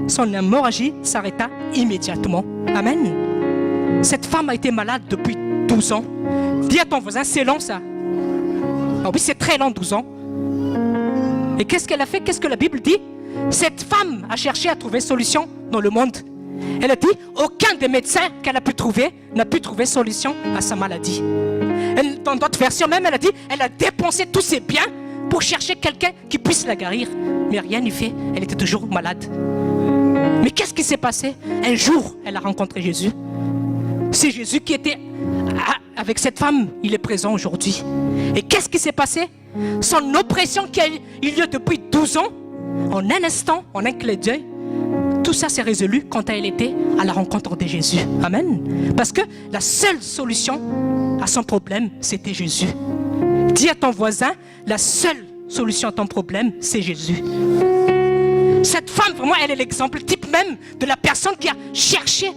Son hémorragie s'arrêta immédiatement. Amen. Cette femme a été malade depuis 12 ans. Dis à ton voisin, c'est long ça. Ah oui, c'est très long, 12 ans. Et qu'est-ce qu'elle a fait? Qu'est-ce que la Bible dit? Cette femme a cherché à trouver solution dans le monde. Elle a dit, aucun des médecins qu'elle a pu trouver n'a pu trouver solution à sa maladie. Dans d'autres versions même, elle a dit, elle a dépensé tous ses biens pour chercher quelqu'un qui puisse la guérir. Mais rien n'y fait, elle était toujours malade. Mais qu'est-ce qui s'est passé? Un jour, elle a rencontré Jésus. C'est Jésus qui était avec cette femme, il est présent aujourd'hui. Et qu'est-ce qui s'est passé? Son oppression qui a eu lieu depuis 12 ans, en un instant, en un clin d'œil, tout ça s'est résolu quand elle était à la rencontre de Jésus. Amen. Parce que la seule solution à son problème, c'était Jésus. Dis à ton voisin, la seule solution à ton problème, c'est Jésus. Cette femme, vraiment, elle est l'exemple type même de la personne qui a cherché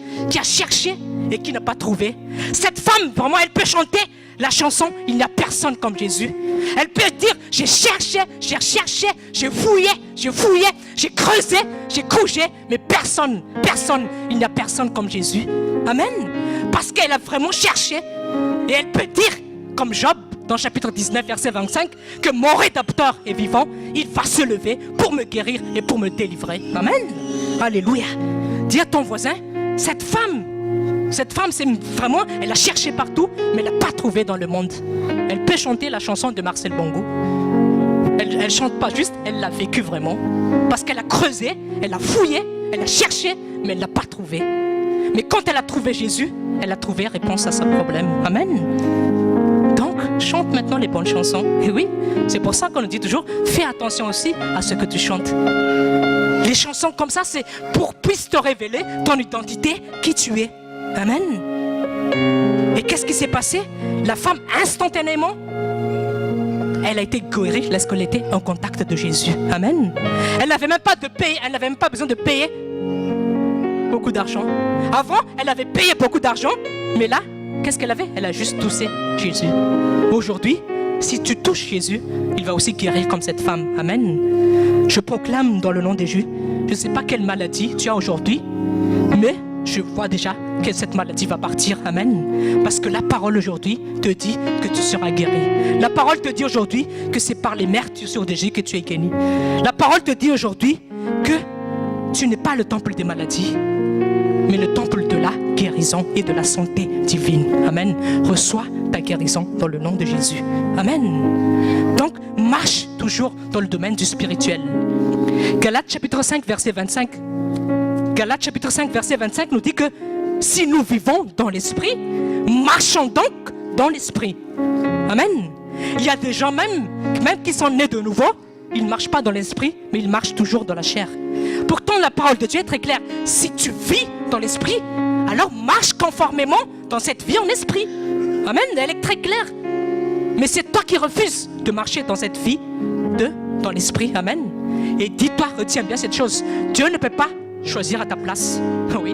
et qui n'a pas trouvé. Cette femme, vraiment, elle peut chanter la chanson « Il n'y a personne comme Jésus ». Elle peut dire « J'ai cherché, j'ai fouillé, j'ai creusé, j'ai couché, mais personne, il n'y a personne comme Jésus ». Amen. Parce qu'elle a vraiment cherché et elle peut dire, comme Job, dans chapitre 19, verset 25, que mon Rédempteur est vivant, il va se lever pour me guérir et pour me délivrer. Amen. Alléluia. Dis à ton voisin, cette femme, c'est vraiment, elle a cherché partout, mais elle n'a pas trouvé dans le monde. Elle peut chanter la chanson de Marcel Bongo. Elle ne chante pas juste, elle l'a vécu vraiment. Parce qu'elle a creusé, elle a fouillé, elle a cherché, mais elle ne l'a pas trouvé. Mais quand elle a trouvé Jésus, elle a trouvé réponse à son problème. Amen. Chante maintenant les bonnes chansons. Et oui, c'est pour ça qu'on nous dit toujours, fais attention aussi à ce que tu chantes. Les chansons comme ça, c'est pour puisse te révéler ton identité, qui tu es. Amen. Et qu'est-ce qui s'est passé? La femme, instantanément, elle a été guérie lorsqu'elle était en contact de Jésus. Amen. Elle n'avait même pas besoin de payer beaucoup d'argent. Avant, elle avait payé beaucoup d'argent, mais là, qu'est-ce qu'elle avait? Elle a juste touché Jésus. Aujourd'hui, si tu touches Jésus, il va aussi guérir comme cette femme. Amen. Je proclame dans le nom de Jésus, je ne sais pas quelle maladie tu as aujourd'hui, mais je vois déjà que cette maladie va partir. Amen. Parce que la parole aujourd'hui te dit que tu seras guéri. La parole te dit aujourd'hui que c'est par les meurtrissures de Jésus que tu es guéri. La parole te dit aujourd'hui que tu n'es pas le temple des maladies, mais le temple de la guérison et de la santé divine. Amen. Reçois ta guérison dans le nom de Jésus. Amen. Donc, marche toujours dans le domaine du spirituel. Galates chapitre 5, verset 25. Galates chapitre 5, verset 25 nous dit que si nous vivons dans l'esprit, marchons donc dans l'esprit. Amen. Il y a des gens même qui sont nés de nouveau, ils ne marchent pas dans l'esprit, mais ils marchent toujours dans la chair. Pourtant, la parole de Dieu est très claire. Si tu vis dans l'esprit, alors marche conformément dans cette vie en esprit. Amen, elle est très claire. Mais c'est toi qui refuses de marcher dans cette vie dans l'esprit. Amen. Et dis-toi, retiens bien cette chose. Dieu ne peut pas choisir à ta place. Oui.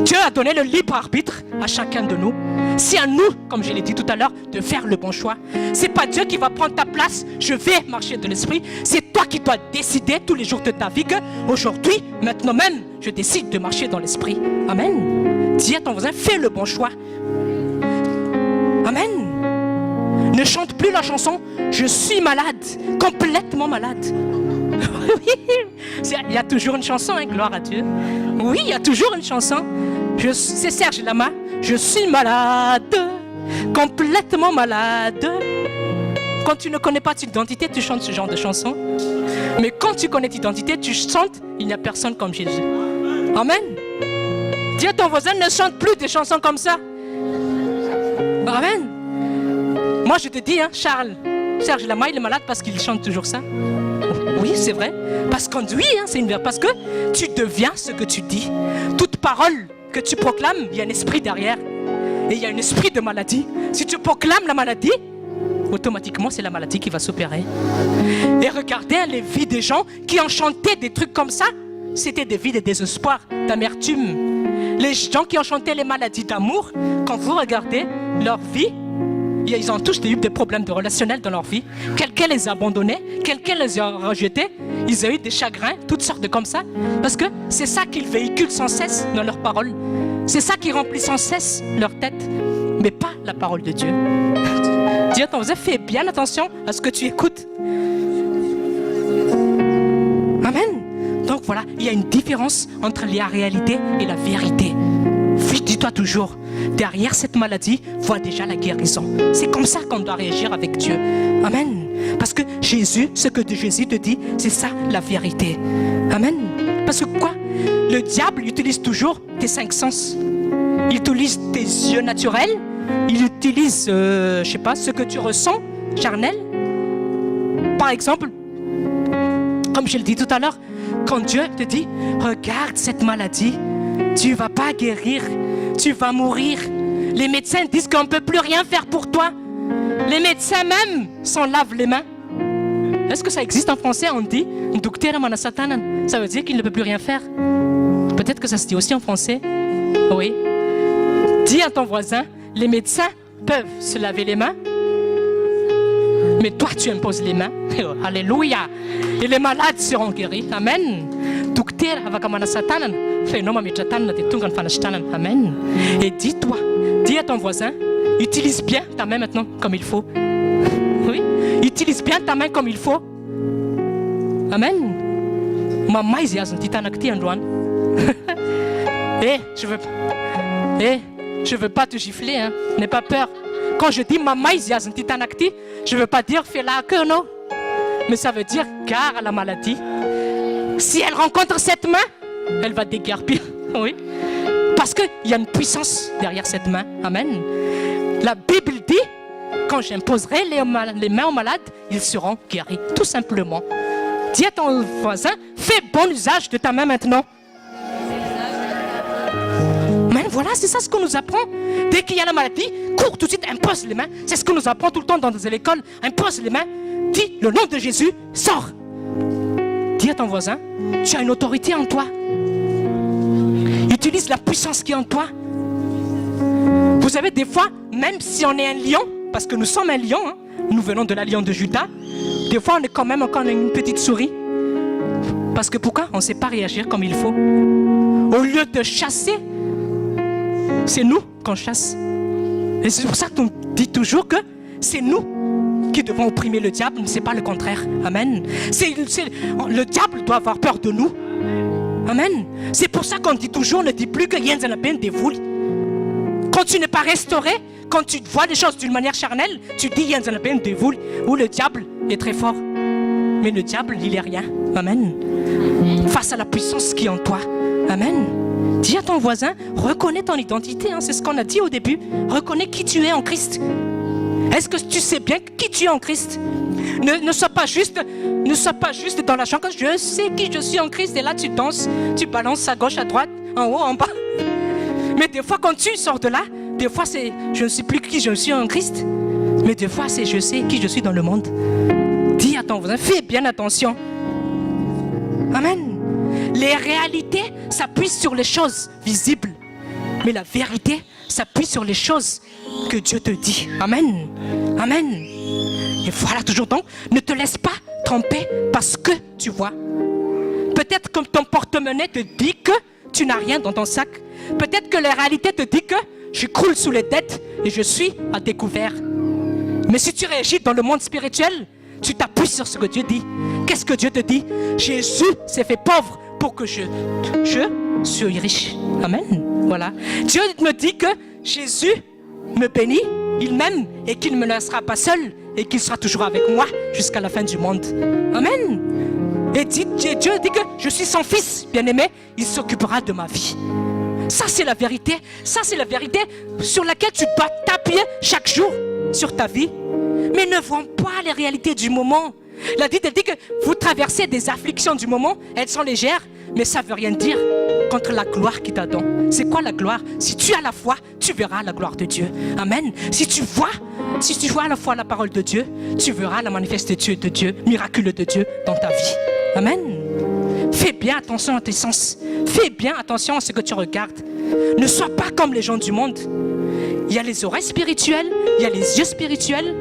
Dieu a donné le libre arbitre à chacun de nous. C'est à nous, comme je l'ai dit tout à l'heure, de faire le bon choix. C'est pas Dieu qui va prendre ta place. Je vais marcher dans l'esprit. C'est toi qui dois décider tous les jours de ta vie que aujourd'hui, maintenant même, je décide de marcher dans l'esprit. Amen. Dis à ton voisin, fais le bon choix. Amen. Ne chante plus la chanson « Je suis malade », complètement malade. Il y a toujours une chanson, hein, gloire à Dieu. Oui, il y a toujours une chanson. C'est Serge Lama. Je suis malade, complètement malade. Quand tu ne connais pas ton identité, tu chantes ce genre de chanson. Mais quand tu connais ton identité, tu chantes « Il n'y a personne comme Jésus ». Amen. Dis à ton voisin, ne chante plus des chansons comme ça. Amen. Moi, je te dis, hein, Serge Lama, il est malade parce qu'il chante toujours ça. Oui, c'est vrai. Parce qu'on dit, oui, hein, c'est une vérité. Parce que tu deviens ce que tu dis. Toute parole que tu proclames, il y a un esprit derrière. Et il y a un esprit de maladie. Si tu proclames la maladie, automatiquement, c'est la maladie qui va s'opérer. Et regardez les vies des gens qui ont chanté des trucs comme ça. C'était des vies de désespoir, d'amertume. Les gens qui ont chanté les maladies d'amour, quand vous regardez leur vie, ils ont tous eu des problèmes de relationnel dans leur vie. Quelqu'un les a abandonnés, quelqu'un les a rejetés. Ils ont eu des chagrins, toutes sortes de comme ça. Parce que c'est ça qu'ils véhiculent sans cesse dans leurs paroles. C'est ça qui remplit sans cesse leur tête, mais pas la parole de Dieu. Dieu t'en faisait, fais bien attention à ce que tu écoutes. Amen. Donc voilà, il y a une différence entre la réalité et la vérité. Dis-toi toujours, derrière cette maladie, vois déjà la guérison. C'est comme ça qu'on doit réagir avec Dieu. Amen. Parce que Jésus, ce que Jésus te dit, c'est ça la vérité. Amen. Parce que quoi? Le diable utilise toujours tes 5 sens. Il utilise tes yeux naturels. Il utilise, je sais pas, ce que tu ressens, charnel. Par exemple, comme je le dis tout à l'heure, quand Dieu te dit, regarde cette maladie, tu ne vas pas guérir, tu vas mourir. Les médecins disent qu'on ne peut plus rien faire pour toi. Les médecins même s'en lavent les mains. Est-ce que ça existe en français? On dit, ça veut dire qu'il ne peut plus rien faire. Peut-être que ça se dit aussi en français. Oui. Dis à ton voisin, les médecins peuvent se laver les mains, mais toi tu imposes les mains. Alléluia. Et les malades seront guéris. Amen. Amen. Et dis-toi, dis à ton voisin, utilise bien ta main maintenant comme il faut. Oui, utilise bien ta main comme il faut. Amen. Je veux pas te gifler, hein. N'aie pas peur. Quand je dis je veux pas dire fais la queue, non. Mais ça veut dire gare à la maladie. Si elle rencontre cette main, elle va déguerpir. Oui. Parce qu'il y a une puissance derrière cette main. Amen. La Bible dit, quand j'imposerai les mains aux malades, ils seront guéris. Tout simplement. Dis à ton voisin, fais bon usage de ta main maintenant. Mais voilà, c'est ça ce qu'on nous apprend. Dès qu'il y a la maladie, cours tout de suite, impose les mains. C'est ce qu'on nous apprend tout le temps dans l'école. Impose les mains. Dis le nom de Jésus, sors. Dis à ton voisin, tu as une autorité en toi. Utilise la puissance qui est en toi. Vous savez, des fois, même si on est un lion, parce que nous sommes un lion, hein, nous venons de la lion de Juda, des fois on est quand même encore une petite souris. Parce que pourquoi? On ne sait pas réagir comme il faut. Au lieu de chasser, c'est nous qu'on chasse. Et c'est pour ça qu'on dit toujours que c'est nous qui devons opprimer le diable, mais ce n'est pas le contraire. Amen. Le diable doit avoir peur de nous. Amen. C'est pour ça qu'on dit toujours, ne dis plus que Yen Zanaben dévoule. Quand tu n'es pas restauré, quand tu vois les choses d'une manière charnelle, tu dis Yen Zanaben dévoule, où le diable est très fort. Mais le diable, il est rien. Amen. Face à la puissance qui est en toi. Amen. Dis à ton voisin, reconnais ton identité. Hein, c'est ce qu'on a dit au début. Reconnais qui tu es en Christ. Est-ce que tu sais bien qui tu es en Christ? Ne sois pas juste dans la chanson. Je sais qui je suis en Christ. Et là, tu danses, tu balances à gauche, à droite, en haut, en bas. Mais des fois, quand tu sors de là, des fois, c'est je ne sais plus qui je suis en Christ. Mais des fois, c'est je sais qui je suis dans le monde. Dis à ton voisin, fais bien attention. Amen. Les réalités s'appuient sur les choses visibles. Mais la vérité s'appuie sur les choses que Dieu te dit. Amen. Amen. Et voilà, toujours donc, ne te laisse pas tromper parce que tu vois. Peut-être que ton porte-monnaie te dit que tu n'as rien dans ton sac. Peut-être que la réalité te dit que je croule sous les dettes et je suis à découvert. Mais si tu réagis dans le monde spirituel, tu t'appuies sur ce que Dieu dit. Qu'est-ce que Dieu te dit? Jésus s'est fait pauvre pour que je suis riche. Amen. Voilà. Dieu me dit que Jésus me bénit, il m'aime et qu'il ne me laissera pas seul et qu'il sera toujours avec moi jusqu'à la fin du monde. Amen. Et Dieu dit que je suis son fils bien-aimé, il s'occupera de ma vie. Ça c'est la vérité. Ça c'est la vérité sur laquelle tu dois t'appuyer chaque jour sur ta vie. Mais ne vois pas les réalités du moment. La Bible dit que vous traversez des afflictions du moment, elles sont légères, mais ça ne veut rien dire contre la gloire qui t'attend. C'est quoi la gloire? Si tu as la foi, tu verras la gloire de Dieu. Amen. Si tu vois Si tu vois à la fois la parole de Dieu, tu verras la manifestation de Dieu, miraculeux de Dieu dans ta vie. Amen. Fais bien attention à tes sens. Fais bien attention à ce que tu regardes. Ne sois pas comme les gens du monde. Il y a les oreilles spirituelles, il y a les yeux spirituels,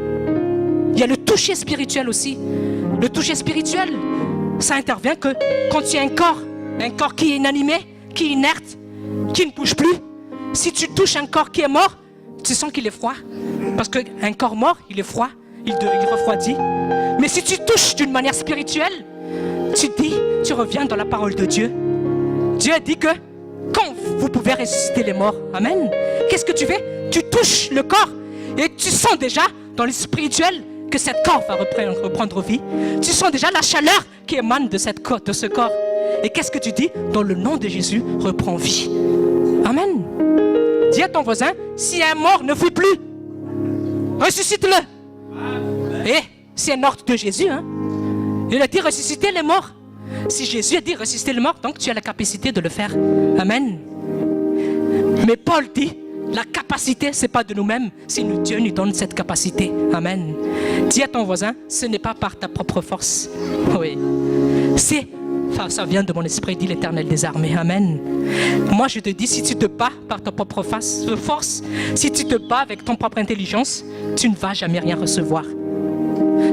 il y a le toucher spirituel aussi. Le toucher spirituel, ça intervient que quand tu as un corps qui est inanimé, qui est inerte, qui ne bouge plus. Si tu touches un corps qui est mort, tu sens qu'il est froid. Parce qu'un corps mort, il est froid, il refroidit. Mais si tu touches d'une manière spirituelle, tu reviens dans la parole de Dieu. Dieu dit que quand vous pouvez ressusciter les morts, amen. Qu'est-ce que tu fais? Tu touches le corps et tu sens déjà dans le spirituel que cet corps va reprendre vie. Tu sens déjà la chaleur qui émane de ce corps. Et qu'est-ce que tu dis? Dans le nom de Jésus, reprends vie. Amen. Dis à ton voisin, si un mort ne fuit plus, ressuscite-le. Et c'est un ordre de Jésus. Il a dit ressusciter les morts. Si Jésus a dit ressusciter les morts, donc tu as la capacité de le faire. Amen. Mais Paul dit, la capacité, ce n'est pas de nous-mêmes, c'est Dieu nous donne cette capacité. Amen. Dis à ton voisin, ce n'est pas par ta propre force. Oui. Ça vient de mon esprit, dit l'Éternel des armées. Amen. Moi, je te dis, si tu te bats par ta propre force, si tu te bats avec ton propre intelligence, tu ne vas jamais rien recevoir.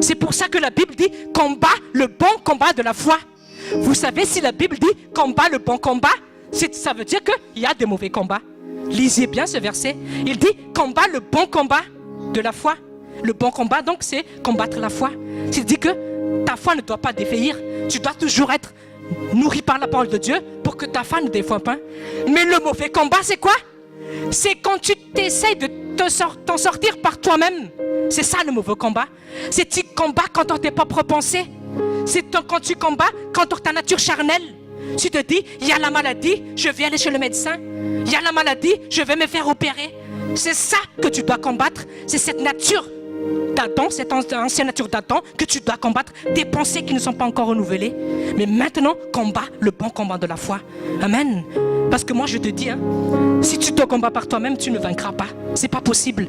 C'est pour ça que la Bible dit, combat le bon combat de la foi. Vous savez, si la Bible dit, combat le bon combat, ça veut dire qu'il y a des mauvais combats. Lisez bien ce verset. Il dit, combat le bon combat de la foi. Le bon combat, donc, c'est combattre la foi. Il dit que ta foi ne doit pas défaillir. Tu dois toujours être nourri par la parole de Dieu pour que ta foi ne défaille pas. Mais le mauvais combat, c'est quoi? C'est quand tu t'essayes de t'en sortir par toi-même. C'est ça le mauvais combat. C'est tu combats contre tes propres pensées. C'est quand tu combats contre ta nature charnelle. Tu te dis, il y a la maladie, je vais aller chez le médecin. Il y a la maladie, je vais me faire opérer. C'est ça que tu dois combattre. C'est cette nature d'Adam, cette ancienne nature d'Adam que tu dois combattre. Des pensées qui ne sont pas encore renouvelées. Mais maintenant, combat le bon combat de la foi. Amen. Parce que moi je te dis, si tu te combats par toi-même, tu ne vaincras pas. C'est pas possible.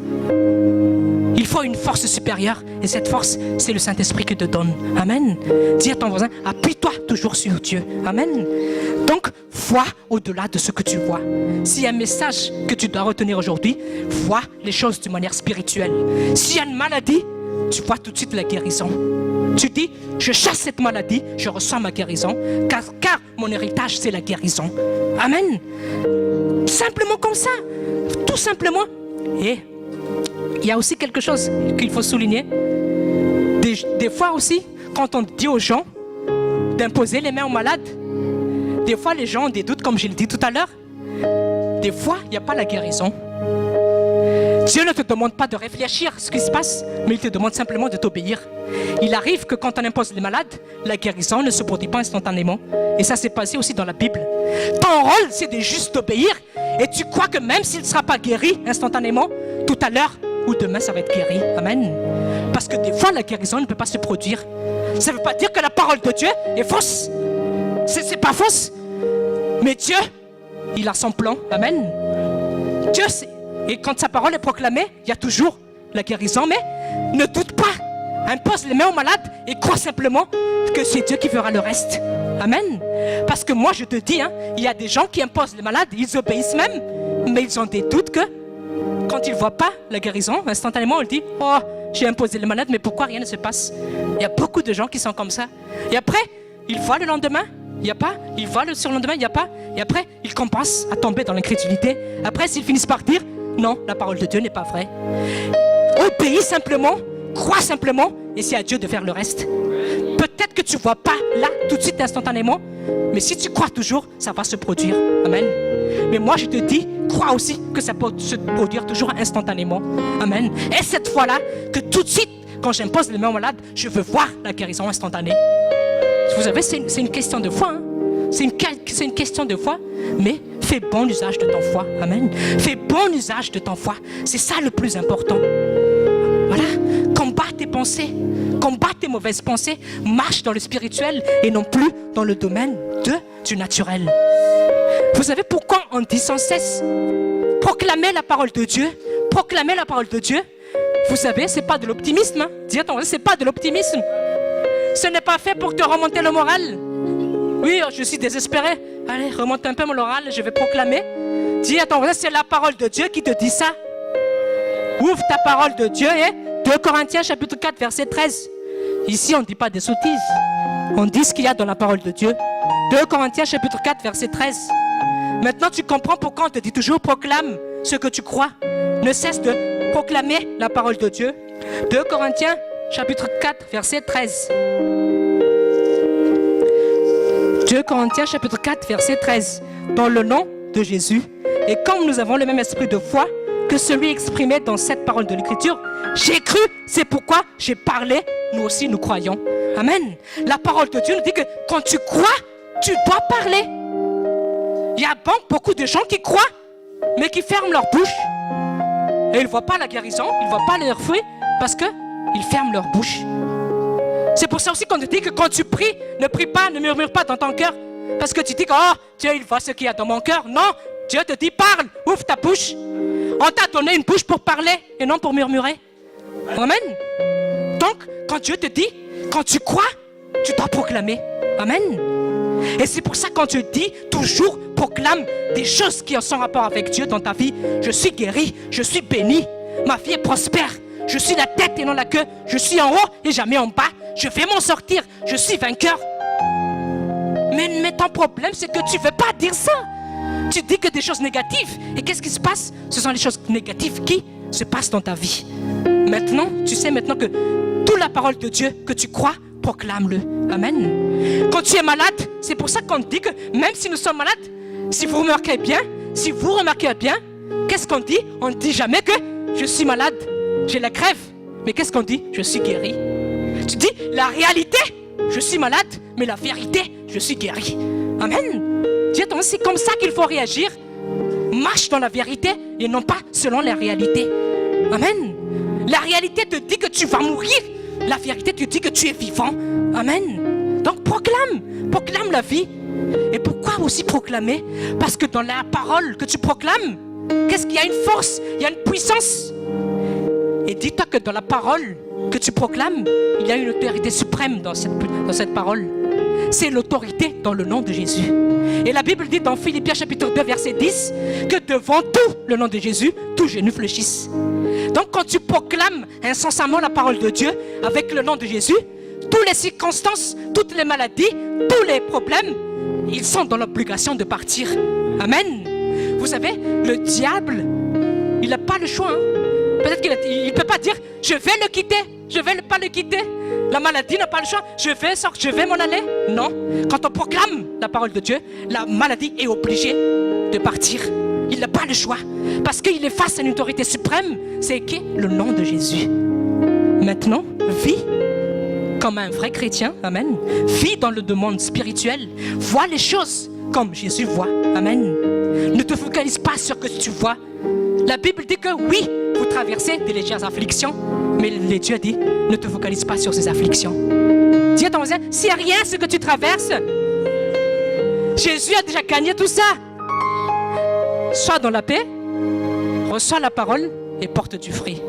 Il faut une force supérieure. Et cette force, c'est le Saint-Esprit qui te donne. Amen. Dis à ton voisin, appuie-toi toujours sur Dieu. Amen. Donc, vois au-delà de ce que tu vois. S'il y a un message que tu dois retenir aujourd'hui, vois les choses d'une manière spirituelle. S'il y a une maladie, tu vois tout de suite la guérison. Tu dis, je chasse cette maladie, je reçois ma guérison, car mon héritage, c'est la guérison. Amen. Simplement comme ça. Tout simplement. Et il y a aussi quelque chose qu'il faut souligner. Des fois aussi, quand on dit aux gens d'imposer les mains aux malades, des fois les gens ont des doutes, comme je l'ai dit tout à l'heure. Des fois, il n'y a pas la guérison. Dieu ne te demande pas de réfléchir à ce qui se passe, mais il te demande simplement de t'obéir. Il arrive que quand on impose les malades, la guérison ne se produit pas instantanément. Et ça s'est passé aussi dans la Bible. Ton rôle, c'est de juste obéir. Et tu crois que même s'il ne sera pas guéri instantanément, tout à l'heure ou demain, ça va être guéri. Amen. Parce que des fois, la guérison ne peut pas se produire. Ça ne veut pas dire que la parole de Dieu est fausse. C'est pas fausse. Mais Dieu, il a son plan. Amen. Dieu, et quand sa parole est proclamée, il y a toujours la guérison. Mais ne doute pas. Impose les mains aux malades et crois simplement que c'est Dieu qui fera le reste. Amen. Parce que moi, je te dis, il y a des gens qui imposent les malades, ils obéissent même, mais ils ont des doutes que quand ils ne voient pas la guérison, instantanément, ils disent, oh, j'ai imposé les malades, mais pourquoi rien ne se passe? Il y a beaucoup de gens qui sont comme ça. Et après, ils voient le lendemain, il n'y a pas. Ils voient le surlendemain, il n'y a pas. Et après, ils commencent à tomber dans l'incrédulité. Après, s'ils finissent par dire, non, la parole de Dieu n'est pas vraie. Obéis simplement, crois simplement, et c'est à Dieu de faire le reste. Peut-être que tu ne vois pas là, tout de suite, instantanément, mais si tu crois toujours, ça va se produire. Amen. Mais moi, je te dis, crois aussi que ça peut se produire toujours instantanément. Amen. Et cette fois-là, que tout de suite, quand j'impose les mains aux malades, je veux voir la guérison instantanée. Vous savez, c'est une question de foi. C'est une question de foi, mais fais bon usage de ton foi. Amen. Fais bon usage de ton foi. C'est ça le plus important. Voilà. Combat tes pensées. Combat tes mauvaises pensées. Marche dans le spirituel et non plus dans le domaine du naturel. Vous savez pourquoi on dit sans cesse proclamer la parole de Dieu? Proclamer la parole de Dieu. Vous savez, ce n'est pas de l'optimisme. Hein. Dis à ton voisin, ce n'est pas de l'optimisme. Ce n'est pas fait pour te remonter le moral. Oui, je suis désespéré. Allez, remonte un peu mon moral, je vais proclamer. Dis à ton voisin, c'est la parole de Dieu qui te dit ça. Ouvre ta parole de Dieu et 2 Corinthiens chapitre 4 verset 13. Ici, on ne dit pas des sottises. On dit ce qu'il y a dans la parole de Dieu. 2 Corinthiens chapitre 4 verset 13. Maintenant, tu comprends pourquoi on te dit toujours proclame ce que tu crois. Ne cesse de proclamer la parole de Dieu. 2 Corinthiens chapitre 4 verset 13. 2 Corinthiens chapitre 4 verset 13. Dans le nom de Jésus, et comme nous avons le même esprit de foi que celui exprimé dans cette parole de l'Écriture, j'ai cru, c'est pourquoi j'ai parlé, nous aussi nous croyons. Amen. La parole de Dieu nous dit que quand tu crois, tu dois parler. Il y a beaucoup de gens qui croient, mais qui ferment leur bouche. Et ils ne voient pas la guérison, ils ne voient pas leurs fruits, parce qu'ils ferment leur bouche. C'est pour ça aussi qu'on te dit que quand tu pries, ne prie pas, ne murmure pas dans ton cœur. Parce que tu dis que oh, Dieu il voit ce qu'il y a dans mon cœur. Non, Dieu te dit parle, ouvre ta bouche. On t'a donné une bouche pour parler et non pour murmurer. Amen. Donc, quand Dieu te dit, quand tu crois, tu dois proclamer. Amen. Et c'est pour ça que quand Dieu dit, toujours proclame des choses qui sont en rapport avec Dieu dans ta vie. Je suis guéri, je suis béni, ma vie est prospère. Je suis la tête et non la queue. Je suis en haut et jamais en bas. Je vais m'en sortir, je suis vainqueur. Mais ton problème, c'est que tu ne veux pas dire ça. Tu dis que des choses négatives. Et qu'est-ce qui se passe? Ce sont les choses négatives qui se passent dans ta vie. Maintenant, tu sais maintenant que toute la parole de Dieu que tu crois, proclame-le. Amen. Quand tu es malade, c'est pour ça qu'on dit que même si nous sommes malades, si vous remarquez bien, qu'est-ce qu'on dit? On ne dit jamais que je suis malade, j'ai la crève. Mais qu'est-ce qu'on dit? Je suis guéri. Tu dis la réalité, je suis malade, mais la vérité, je suis guéri. Amen. C'est comme ça qu'il faut réagir. Marche dans la vérité et non pas selon la réalité. Amen. La réalité te dit que tu vas mourir. La vérité te dit que tu es vivant. Amen. Donc proclame la vie. Et pourquoi aussi proclamer? Parce que dans la parole que tu proclames, qu'est-ce qu'il y a? Une force, il y a une puissance. Et dis-toi que dans la parole que tu proclames, il y a une autorité suprême dans cette parole. C'est l'autorité dans le nom de Jésus. Et la Bible dit dans Philippiens chapitre 2 verset 10 que devant tout le nom de Jésus, tout genou fléchisse. Donc quand tu proclames incessamment la parole de Dieu avec le nom de Jésus, toutes les circonstances, toutes les maladies, tous les problèmes, ils sont dans l'obligation de partir. Amen. Vous savez, le diable, il n'a pas le choix. Peut-être qu'il ne peut pas dire je vais le quitter, je ne vais pas le quitter. La maladie n'a pas le choix, je vais sortir, je vais m'en aller. Non, quand on proclame la parole de Dieu, la maladie est obligée de partir. Il n'a pas le choix, parce qu'il est face à une autorité suprême, c'est qui? Le nom de Jésus. Maintenant, vis comme un vrai chrétien, amen. Vis dans le monde spirituel, vois les choses comme Jésus voit, amen. Ne te focalise pas sur ce que tu vois. La Bible dit que oui, vous traversez des légères afflictions, mais Dieu dit, ne te focalise pas sur ces afflictions. Dis à ton voisin, c'est rien ce que tu traverses. Jésus a déjà gagné tout ça. Sois dans la paix, reçois la parole et porte du fruit.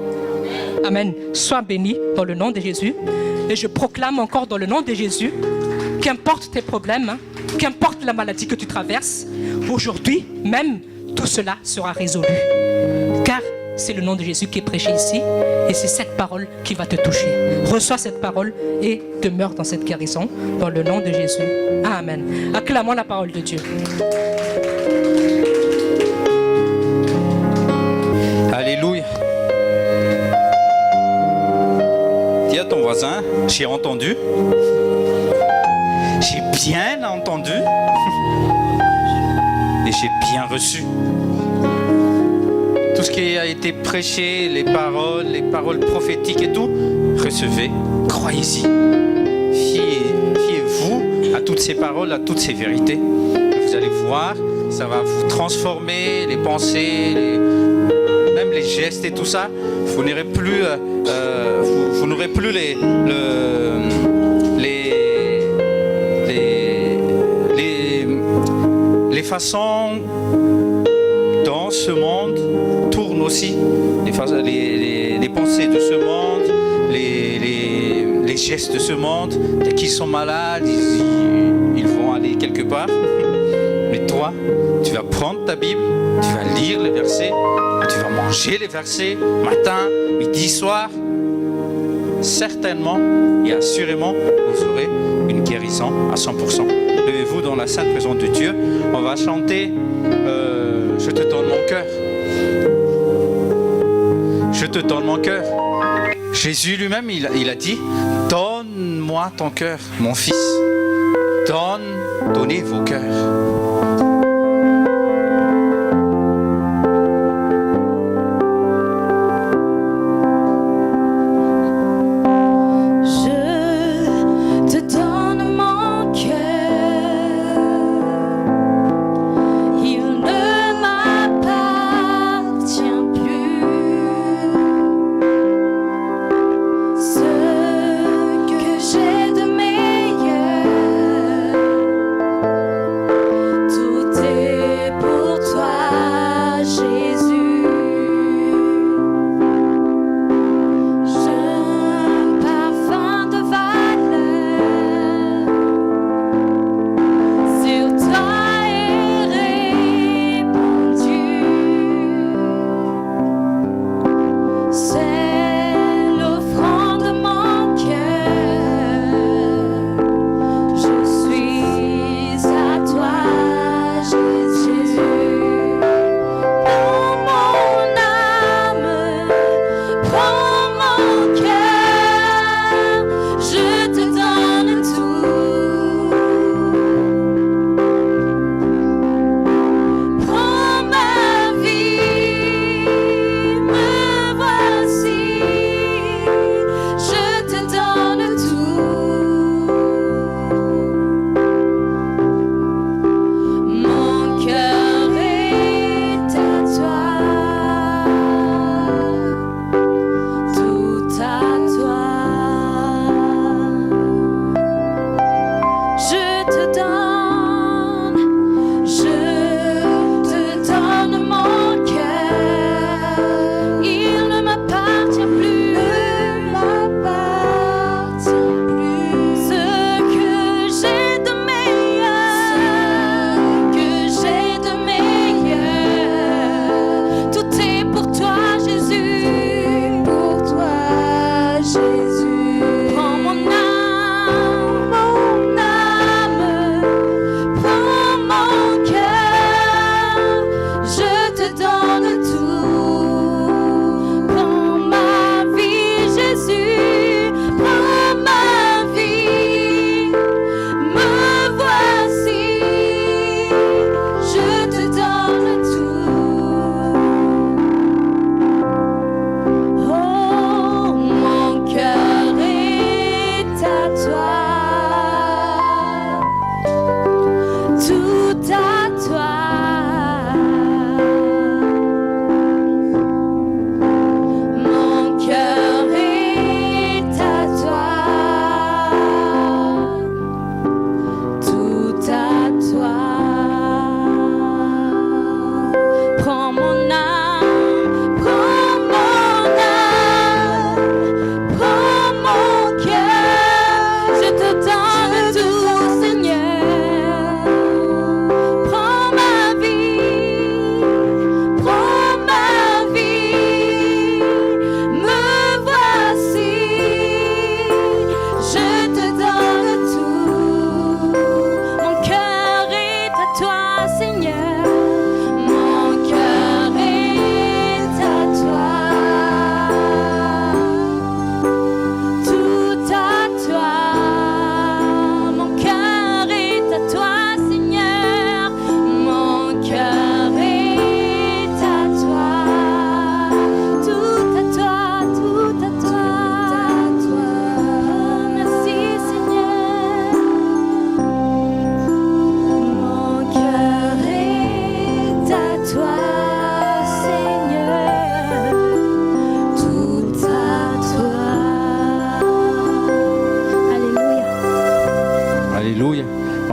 Amen. Sois béni dans le nom de Jésus. Et je proclame encore dans le nom de Jésus, qu'importe tes problèmes, qu'importe la maladie que tu traverses, aujourd'hui même, tout cela sera résolu. Car c'est le nom de Jésus qui est prêché ici et c'est cette parole qui va te toucher. Reçois cette parole et demeure dans cette guérison dans le nom de Jésus. Amen. Acclamons la parole de Dieu. Alléluia. Dis à ton voisin, j'ai entendu. J'ai bien entendu. Et j'ai bien reçu. Tout ce qui a été prêché, les paroles prophétiques et tout, recevez, croyez-y. Fiez-vous à toutes ces paroles, à toutes ces vérités. Vous allez voir, ça va vous transformer, les pensées, même les gestes et tout ça. Vous n'aurez plus, vous n'aurez plus les façons dont ce monde tourne aussi, les pensées de ce monde, les gestes de ce monde. Dès qu'ils sont malades, ils vont aller quelque part. Mais toi, tu vas prendre ta Bible, tu vas lire les versets, tu vas manger les versets, matin, midi, soir. Certainement et assurément, vous aurez une guérison à 100%. Levez-vous dans la sainte présence de Dieu. On va chanter Je te donne mon cœur. Je te donne mon cœur. Jésus lui-même, il a dit, donne-moi ton cœur, mon fils. Donnez vos cœurs.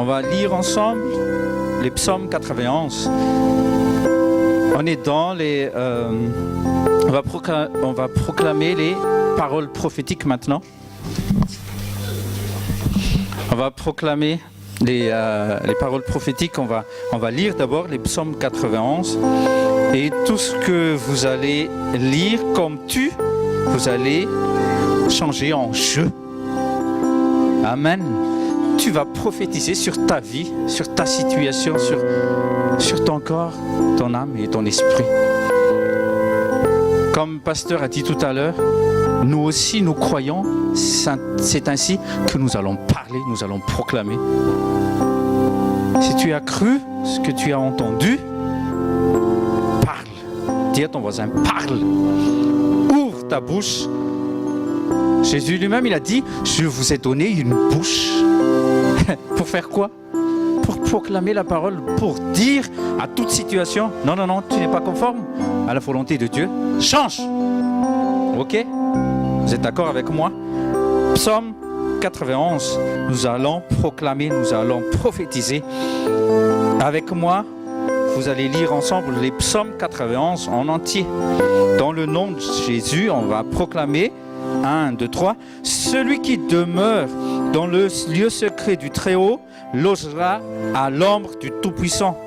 va lire ensemble les psaumes 91. On est dans On va proclamer les paroles prophétiques maintenant. On va proclamer les paroles prophétiques. On va lire d'abord les psaumes 91. Et tout ce que vous allez lire comme vous allez changer en je. Amen. Tu vas prophétiser sur ta vie, sur ta situation, sur ton corps, ton âme et ton esprit. Comme le pasteur a dit tout à l'heure, nous aussi nous croyons, c'est ainsi que nous allons parler, nous allons proclamer. Si tu as cru ce que tu as entendu, parle. Dis à ton voisin, parle. Ouvre ta bouche. Jésus lui-même, il a dit, je vous ai donné une bouche. Pour faire quoi? Pour proclamer la parole, pour dire à toute situation, non, tu n'es pas conforme à la volonté de Dieu. Change. Ok? Vous êtes d'accord avec moi? Psaume 91, nous allons proclamer, nous allons prophétiser. Avec moi, vous allez lire ensemble les psaumes 91 en entier. Dans le nom de Jésus, on va proclamer 1, 2, 3. Celui qui demeure dans le lieu secret du Très-Haut logera à l'ombre du Tout-Puissant.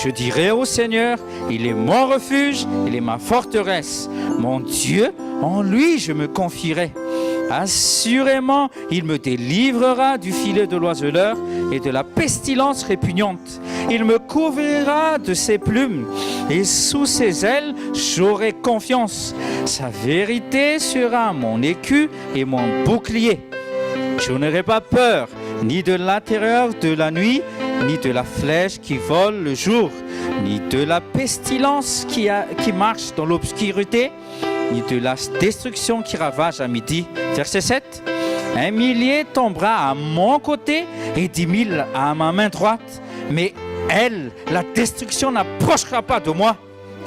Je dirai au Seigneur, il est mon refuge, il est ma forteresse. Mon Dieu, en lui je me confierai. Assurément, il me délivrera du filet de l'oiseleur et de la pestilence répugnante. Il me couvrira de ses plumes et sous ses ailes, j'aurai confiance. Sa vérité sera mon écu et mon bouclier. Je n'aurai pas peur, ni de la terreur de la nuit, ni de la flèche qui vole le jour, ni de la pestilence qui marche dans l'obscurité, ni de la destruction qui ravage à midi. Verset 7. 1 millier tombera à mon côté et 10 000 à ma main droite, mais elle, la destruction n'approchera pas de moi.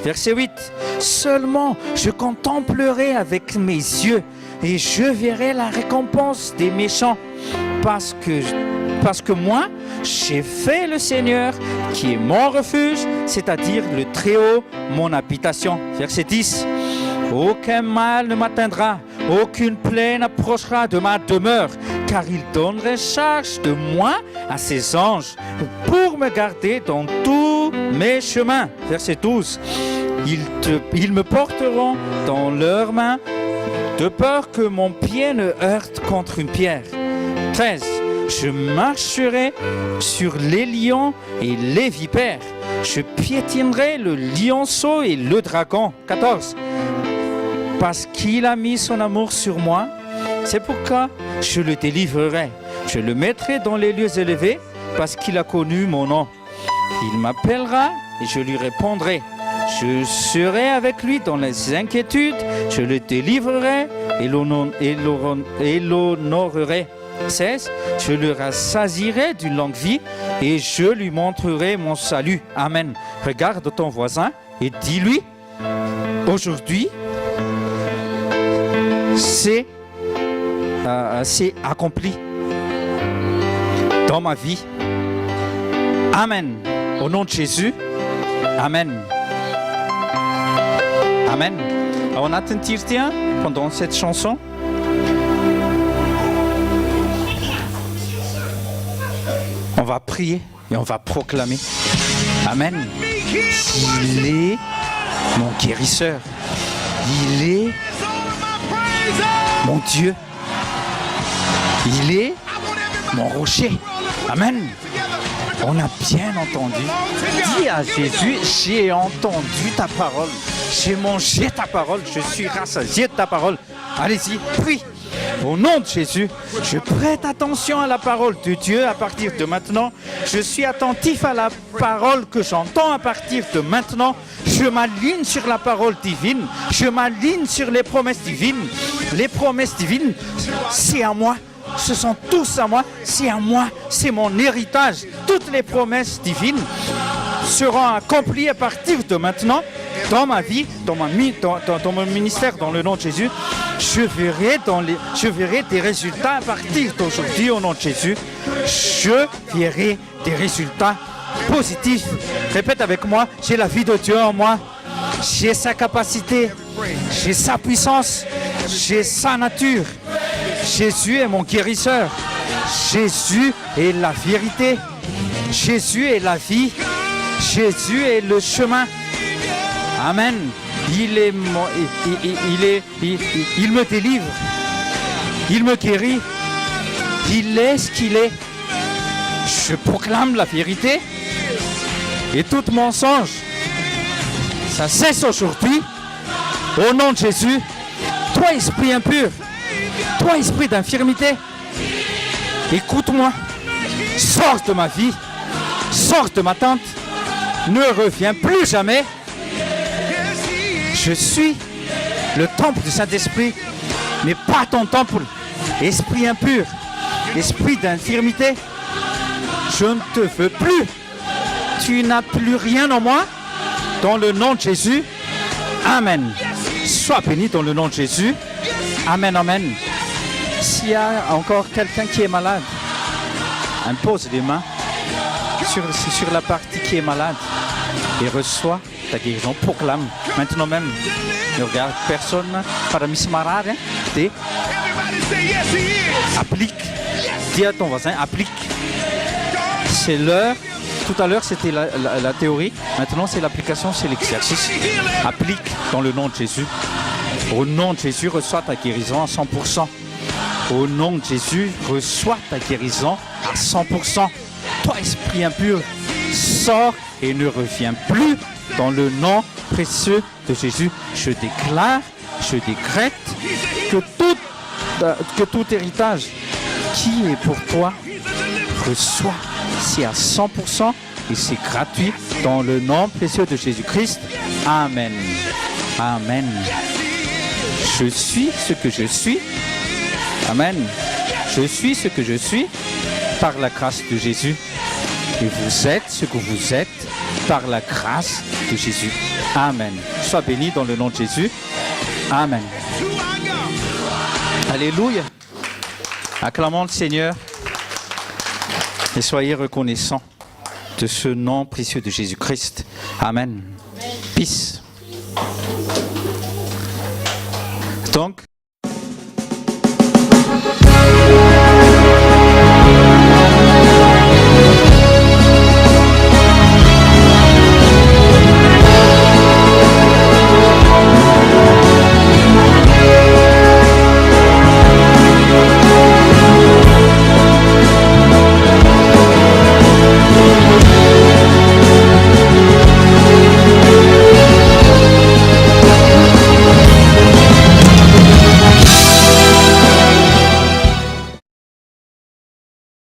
Verset 8. Seulement, je contemplerai avec mes yeux et je verrai la récompense des méchants, parce que moi, j'ai fait le Seigneur, qui est mon refuge, c'est-à-dire le Très-Haut, mon habitation. Verset 10. Aucun mal ne m'atteindra, aucune plaie n'approchera de ma demeure, car il donnerait charge de moi à ses anges pour me garder dans tous mes chemins. Verset 12. Ils me porteront dans leurs mains, de peur que mon pied ne heurte contre une pierre. 13. Je marcherai sur les lions et les vipères. Je piétinerai le lionceau et le dragon. 14. Parce qu'il a mis son amour sur moi, c'est pourquoi je le délivrerai. Je le mettrai dans les lieux élevés, parce qu'il a connu mon nom. Il m'appellera et je lui répondrai. Je serai avec lui dans les inquiétudes, je le délivrerai et l'honorerai. 16. Je le rassasierai d'une longue vie et je lui montrerai mon salut. Amen. Regarde ton voisin et dis-lui, aujourd'hui, c'est accompli dans ma vie. Amen. Au nom de Jésus. Amen. Amen. On a tenté pendant cette chanson. On va prier et on va proclamer. Amen. Il est mon guérisseur. Il est mon Dieu. Il est mon rocher. Amen. On a bien entendu. Dis à Jésus, j'ai entendu ta parole. J'ai mangé ta parole. Je suis rassasié de ta parole. Allez-y, prie. Au nom de Jésus, je prête attention à la parole de Dieu à partir de maintenant. Je suis attentif à la parole que j'entends à partir de maintenant. Je m'aligne sur la parole divine. Je m'aligne sur les promesses divines. Les promesses divines, c'est à moi. Ce sont tous à moi. C'est à moi. C'est mon héritage. Toutes les promesses divines seront accomplies à partir de maintenant. Dans ma vie, dans mon ministère, dans le nom de Jésus, je verrai des résultats à partir d'aujourd'hui au nom de Jésus. Je verrai des résultats positifs. Répète avec moi, j'ai la vie de Dieu en moi. J'ai sa capacité, j'ai sa puissance, j'ai sa nature. Jésus est mon guérisseur. Jésus est la vérité. Jésus est la vie. Jésus est le chemin. Amen. Il me délivre. Il me guérit. Il est ce qu'il est. Je proclame la vérité. Et tout mensonge, ça cesse aujourd'hui. Au nom de Jésus. Toi, esprit impur. Toi, esprit d'infirmité. Écoute-moi. Sors de ma vie. Sors de ma tente. Ne reviens plus jamais. Je suis le temple du Saint-Esprit, mais pas ton temple. Esprit impur, esprit d'infirmité, je ne te veux plus. Tu n'as plus rien en moi. Dans le nom de Jésus, Amen. Sois béni dans le nom de Jésus. Amen, Amen. S'il y a encore quelqu'un qui est malade, impose les mains sur la partie qui est malade et reçois ta guérison. Proclame maintenant même. Ne regarde personne. Para me smarar, hein? Applique. Dis à ton voisin, applique. C'est l'heure. Tout à l'heure, c'était la théorie. Maintenant, c'est l'application, c'est l'exercice. Applique dans le nom de Jésus. Au nom de Jésus, reçois ta guérison à 100%. Au nom de Jésus, reçois ta guérison à 100%. Toi, esprit impur, sors et ne reviens plus dans le nom précieux de Jésus. Je déclare, je décrète que tout héritage qui est pour toi, reçois. C'est à 100% et c'est gratuit dans le nom précieux de Jésus-Christ. Amen. Amen. Je suis ce que je suis. Amen. Je suis ce que je suis par la grâce de Jésus. Et vous êtes ce que vous êtes par la grâce de Jésus. Amen. Sois béni dans le nom de Jésus. Amen. Alléluia. Acclamons le Seigneur et soyez reconnaissants de ce nom précieux de Jésus-Christ. Amen. Peace. Donc,